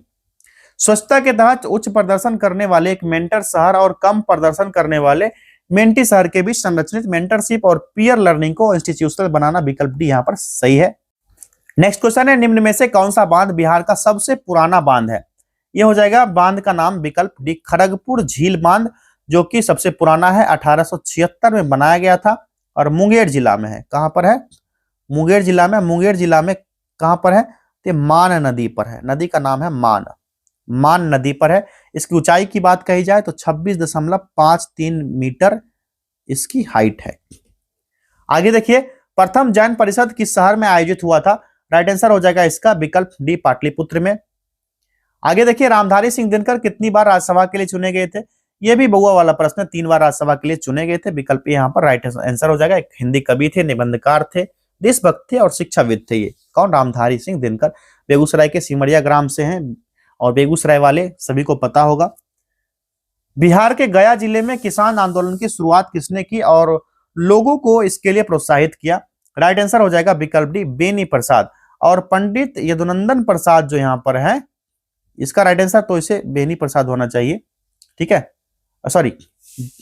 स्वच्छता के तहत उच्च प्रदर्शन करने वाले एक मेंटर शहर और कम प्रदर्शन करने वाले मेंटी शहर के बीच संरचित मेंटरशिप और पीयर लर्निंग को इंस्टीट्यूशनल बनाना, विकल्प डी यहाँ पर सही है। नेक्स्ट क्वेश्चन है, निम्न में से कौन सा बांध बिहार का सबसे पुराना बांध है? यह हो जाएगा बांध का नाम विकल्प डी, खड़गपुर झील बांध, जो कि सबसे पुराना है, 1876 में बनाया गया था और मुंगेर जिला में है। कहां पर है? मुंगेर जिला में। मुंगेर जिला में कहां पर है? तो मान नदी पर है, नदी का नाम है मान नदी पर है। इसकी ऊंचाई की बात कही जाए तो 26.53 मीटर इसकी हाइट है। आगे देखिए, प्रथम जैन परिषद किस शहर में आयोजित हुआ था? राइट आंसर हो जाएगा इसका विकल्प डी, पाटलिपुत्र में। आगे देखिए, रामधारी सिंह दिनकर कितनी बार राज्यसभा के लिए चुने गए थे? यह भी बहुआ वाला प्रश्न, 3 बार राज्यसभा के लिए चुने गए थे, विकल्प यहाँ पर राइट आंसर हो जाएगा। एक हिंदी कवि थे, निबंधकार थे, देशभक्त थे और शिक्षाविद थे। ये कौन? रामधारी सिंह दिनकर। बेगूसराय के सिमरिया ग्राम से हैं और बेगूसराय वाले सभी को पता होगा। बिहार के गया जिले में किसान आंदोलन की शुरुआत किसने की और लोगों को इसके लिए प्रोत्साहित किया? राइट आंसर हो जाएगा विकल्प डी, बेनी प्रसाद। और पंडित यदुनंदन प्रसाद जो यहाँ पर है, इसका राइट आंसर तो इसे बेनी प्रसाद होना चाहिए, ठीक है, सॉरी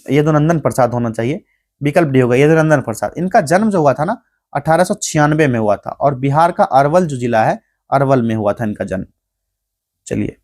यदुनंदन प्रसाद होना चाहिए, विकल्प डी होगा यदुनंदन प्रसाद। इनका जन्म जो हुआ था ना 1896 में हुआ था और बिहार का अरवल जो जिला है, अरवल में हुआ था इनका जन्म। चलिए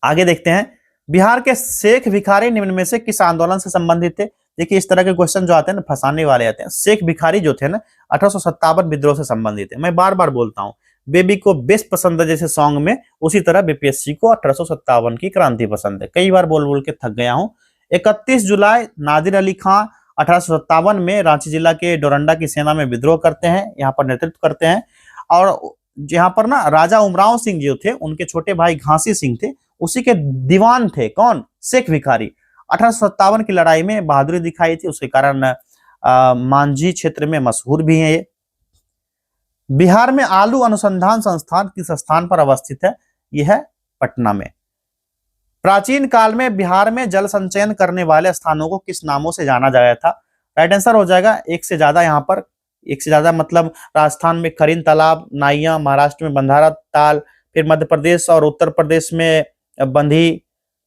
आगे देखते हैं, बिहार के शेख भिखारी निम्न में से किस आंदोलन से संबंधित थे? देखिए इस तरह के क्वेश्चन जो आते हैं ना, फंसाने वाले आते हैं। शेख भिखारी जो थे ना 1857 विद्रोह से संबंधित है। मैं बार बार बोलता हूँ, बेबी को बेस्ट पसंद है जैसे सॉन्ग में, उसी तरह बीपीएससी को 1857 की क्रांति पसंद है। कई बार बोल बोल के थक गया हूँ। 31 जुलाई नादिर अली खां 1857 में रांची जिला के डोरंडा की सेना में विद्रोह करते हैं, यहाँ पर नेतृत्व करते हैं और यहाँ पर ना राजा उमराव सिंह जो थे, उनके छोटे भाई घासी सिंह थे, उसी के दीवान थे कौन, शेख भिखारी। 1857 की लड़ाई में बहादुरी दिखाई थी, उसके कारण मांझी क्षेत्र में मशहूर भी है ये। बिहार में आलू अनुसंधान संस्थान किस स्थान पर अवस्थित है, यह है पटना में। प्राचीन काल में बिहार में जल संचयन करने वाले स्थानों को किस नामों से जाना जाया था, राइट आंसर हो जाएगा एक से ज्यादा। यहाँ पर एक से ज्यादा मतलब राजस्थान में खरीन तालाब, नाइया, महाराष्ट्र में बंधारा ताल, फिर मध्य प्रदेश और उत्तर प्रदेश में बंधी,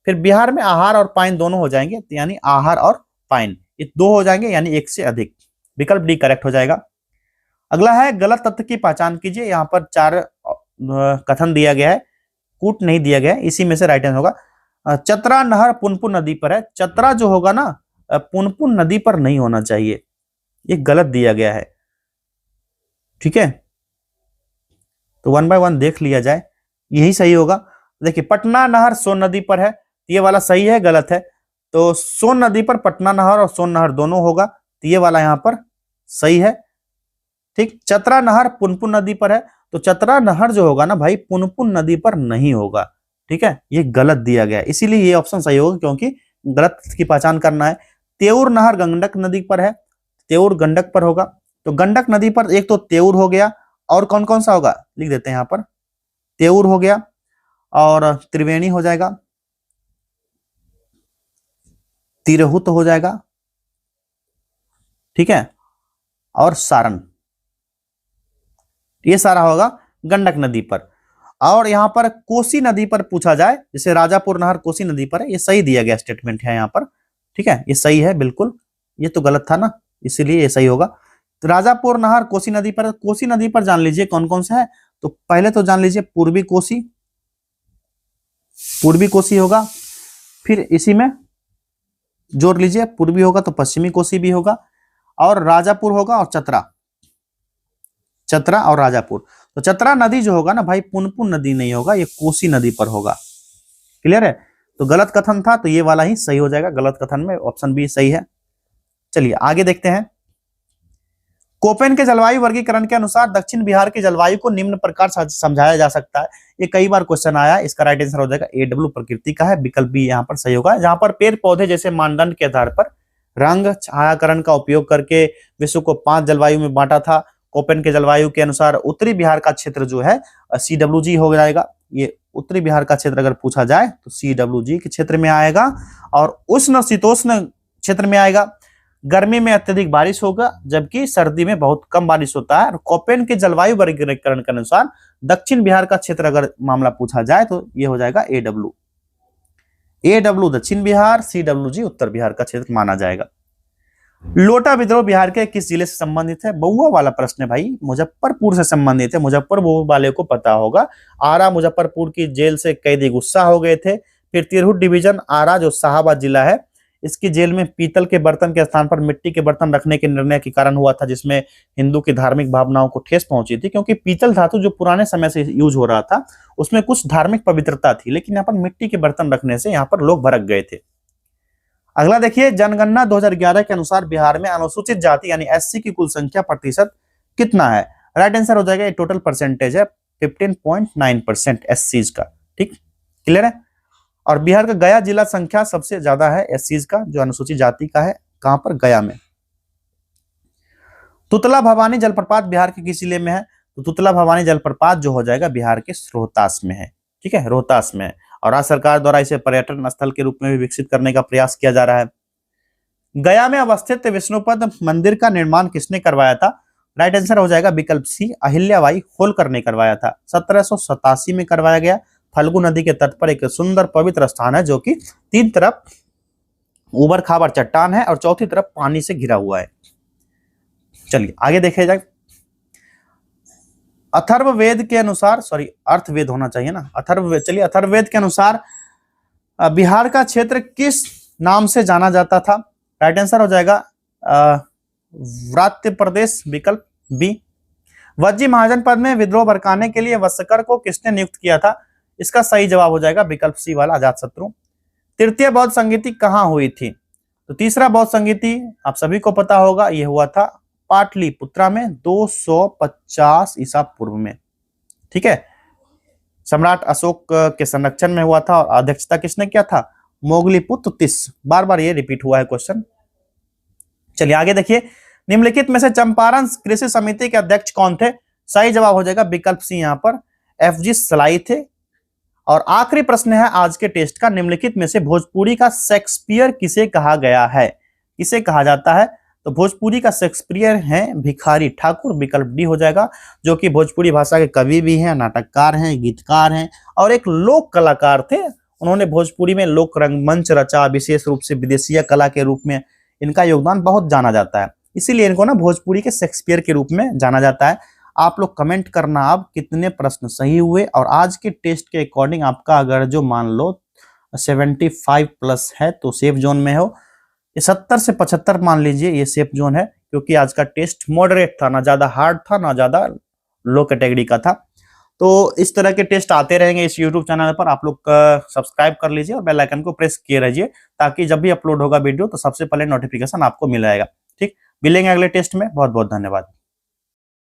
फिर बिहार में आहार और पाइन दोनों हो जाएंगे, यानी आहार और पाइन ये दो हो जाएंगे, यानी एक से अधिक। विकल्प डी करेक्ट हो जाएगा। अगला है गलत तथ्य की पहचान कीजिए। यहाँ पर 4 कथन दिया गया है, कूट नहीं दिया गया है, इसी में से राइट आंसर होगा। चतरा नहर पुनपुन नदी पर है। चतरा जो होगा ना पुनपुन नदी पर नहीं होना चाहिए, ये गलत दिया गया है, ठीक है। तो 1 बाय 1 देख लिया जाए, यही सही होगा। देखिए पटना नहर सोन नदी पर है, ये वाला सही है, गलत है। तो सोन नदी पर पटना नहर और सोन नहर दोनों होगा, तो ये वाला यहाँ पर सही है, ठीक। चतरा नहर पुनपुन नदी पर है, तो चतरा नहर जो होगा ना भाई पुनपुन नदी पर नहीं होगा, ठीक है, ये गलत दिया गया है, इसीलिए ये ऑप्शन सही होगा, क्योंकि गलत की पहचान करना है। तेउर नहर गंडक नदी पर है, तेउर गंडक पर होगा, तो गंडक नदी पर एक तो तेउर हो गया, और कौन कौन सा होगा लिख देते हैं यहाँ पर, तेउर हो गया और त्रिवेणी हो जाएगा, तिरहुत हो जाएगा, ठीक है, और सारण, ये सारा होगा गंडक नदी पर। और यहां पर कोसी नदी पर पूछा जाए, जैसे राजापुर नहर कोसी नदी पर है, ये सही दिया गया स्टेटमेंट है यहाँ पर, ठीक है, ये सही है बिल्कुल, ये तो गलत था ना, इसीलिए ये सही होगा। तो राजापुर नहर कोसी नदी पर, कोसी नदी पर जान लीजिए कौन कौन सा है, तो पहले तो जान लीजिए पूर्वी कोसी, पूर्वी कोसी होगा, फिर इसी में जोड़ लीजिए पूर्वी होगा तो पश्चिमी कोसी भी होगा, और राजापुर होगा, और चतरा, चतरा और राजापुर। तो चतरा नदी जो होगा ना भाई पुनपुन नदी नहीं होगा, ये कोसी नदी पर होगा, क्लियर है। तो गलत कथन था, तो ये वाला ही सही हो जाएगा, गलत कथन में ऑप्शन बी सही है। चलिए आगे देखते हैं। कोपेन के जलवायु वर्गीकरण के अनुसार दक्षिण बिहार की जलवायु को निम्न प्रकार समझाया जा सकता है, ये कई बार क्वेश्चन आया, इसका राइट आंसर हो जाएगा AW प्रकृति का है, विकल्प बी यहाँ पर सही होगा। जहां पर पेड़ पौधे जैसे मानदंड के आधार पर रंग छायाकरण का उपयोग करके विश्व को 5 जलवायु में बांटा था। कोपेन के जलवायु के अनुसार उत्तरी बिहार का क्षेत्र जो है CWG हो जाएगा, ये उत्तरी बिहार का क्षेत्र अगर पूछा जाए तो CWG के क्षेत्र में आएगा, और उष्ण शीतोष्ण क्षेत्र में आएगा। गर्मी में अत्यधिक बारिश होगा, जबकि सर्दी में बहुत कम बारिश होता है। कोपेन के जलवायु वर्गीकरण के अनुसार दक्षिण बिहार का क्षेत्र अगर मामला पूछा जाए तो ये हो जाएगा AW दक्षिण बिहार, CWG उत्तर बिहार का क्षेत्र माना जाएगा। लोटा विद्रोह बिहार के किस जिले से संबंधित है, बहुआ वाला प्रश्न है भाई, मुजफ्फरपुर से संबंधित है, मुजफ्फरपुर वाले को पता होगा। आरा मुजफ्फरपुर की जेल से कैदी गुस्सा हो गए थे। फिर तिरहुत डिवीजन आरा जो शाहाबाद जिला है, इसकी जेल में पीतल के बर्तन के स्थान पर मिट्टी के बर्तन रखने के निर्णय के कारण हुआ था, जिसमें हिंदू की धार्मिक भावनाओं को ठेस पहुंची थी, क्योंकि पीतल धातु जो पुराने समय से यूज हो रहा था उसमें कुछ धार्मिक पवित्रता थी, लेकिन यहाँ पर मिट्टी के बर्तन रखने से यहाँ पर लोग भड़क गए थे। अगला देखिए, जनगणना 2011 के अनुसार बिहार में अनुसूचित जाति यानी SC की कुल संख्या प्रतिशत कितना है, राइट आंसर हो जाएगा, ये टोटल परसेंटेज है 15.9% SCs का, ठीक क्लियर है। और बिहार का गया जिला संख्या सबसे ज्यादा है SCs का, जो अनुसूचित जाति का है, कहां पर, गया में। तुतला भवानी जलप्रपात बिहार के किस जिले में है, तो तुतला भवानी जलप्रपात जो हो जाएगा बिहार के रोहतास में है, ठीक है, रोहतास में है। और राज्य सरकार द्वारा इसे पर्यटन स्थल के रूप में भी विकसित करने का प्रयास किया जा रहा है। गया में अवस्थित विष्णुपद मंदिर का निर्माण किसने करवाया था, राइट आंसर हो जाएगा विकल्प सी, अहिल्याबाई होलकर ने करवाया था। 1787 में करवाया गया। फल्गु नदी के तट पर एक सुंदर पवित्र स्थान है, जो कि 3 तरफ उबड़ खाबड़ चट्टान है और चौथी तरफ पानी से घिरा हुआ है। चलिए आगे देखे जाए। अथर्ववेद के अनुसार, सॉरी अर्थवेद होना चाहिए ना, अथर्ववेद, चलिए अथर्ववेद के अनुसार बिहार का क्षेत्र किस नाम से जाना जाता था, राइट आंसर हो जाएगा व्रात्य प्रदेश, विकल्प बी। वज्जी महाजन पद में विद्रोह भड़काने के लिए वस्कर को किसने नियुक्त किया था, इसका सही जवाब हो जाएगा विकल्प सी वाला, अजातशत्रु। तृतीय बौद्ध संगीति कहां हुई थी, तो तीसरा बौद्ध संगीति आप सभी को पता होगा, यह हुआ था पाटलिपुत्रा में 250 ईसा पूर्व में, ठीक है। सम्राट अशोक के संरक्षण में हुआ था और अध्यक्षता किसने किया था? मोगलीपुत्र तिस। बार बार ये रिपीट हुआ है क्वेश्चन। चलिए आगे देखिए, निम्नलिखित में से चंपारण कृषि समिति के अध्यक्ष कौन थे? सही जवाब हो जाएगा विकल्प सी, यहाँ पर FG सलाई थे। और आखिरी प्रश्न है आज के टेस्ट का, निम्नलिखित में से भोजपुरी का शेक्सपियर किसे कहा गया है? किसे कहा जाता है? तो भोजपुरी का शेक्सपियर हैं भिखारी ठाकुर, विकल्प डी हो जाएगा, जो कि भोजपुरी भाषा के कवि भी हैं, नाटककार हैं, गीतकार हैं और एक लोक कलाकार थे। उन्होंने भोजपुरी में लोक रंगमंच रचा, विशेष रूप से विदेशीय कला के रूप में इनका योगदान बहुत जाना जाता है, इसीलिए इनको ना भोजपुरी के शेक्सपियर के रूप में जाना जाता है। आप लोग कमेंट करना आप कितने प्रश्न सही हुए, और आज के टेस्ट के अकॉर्डिंग आपका अगर जो मान लो 75 प्लस है तो सेफ जोन में हो, 70 से 75 मान लीजिए ये सेफ जोन है, क्योंकि आज का टेस्ट मॉडरेट था, ना ज्यादा हार्ड था ना ज्यादा लो कैटेगरी का था। तो इस तरह के टेस्ट आते रहेंगे इस यूट्यूब चैनल पर, आप लोग सब्सक्राइब कर लीजिए और बेल आइकन को प्रेस किए रहिए, ताकि जब भी अपलोड होगा वीडियो तो सबसे पहले नोटिफिकेशन आपको मिल जाएगा। ठीक, मिलेंगे अगले टेस्ट में। बहुत बहुत धन्यवाद।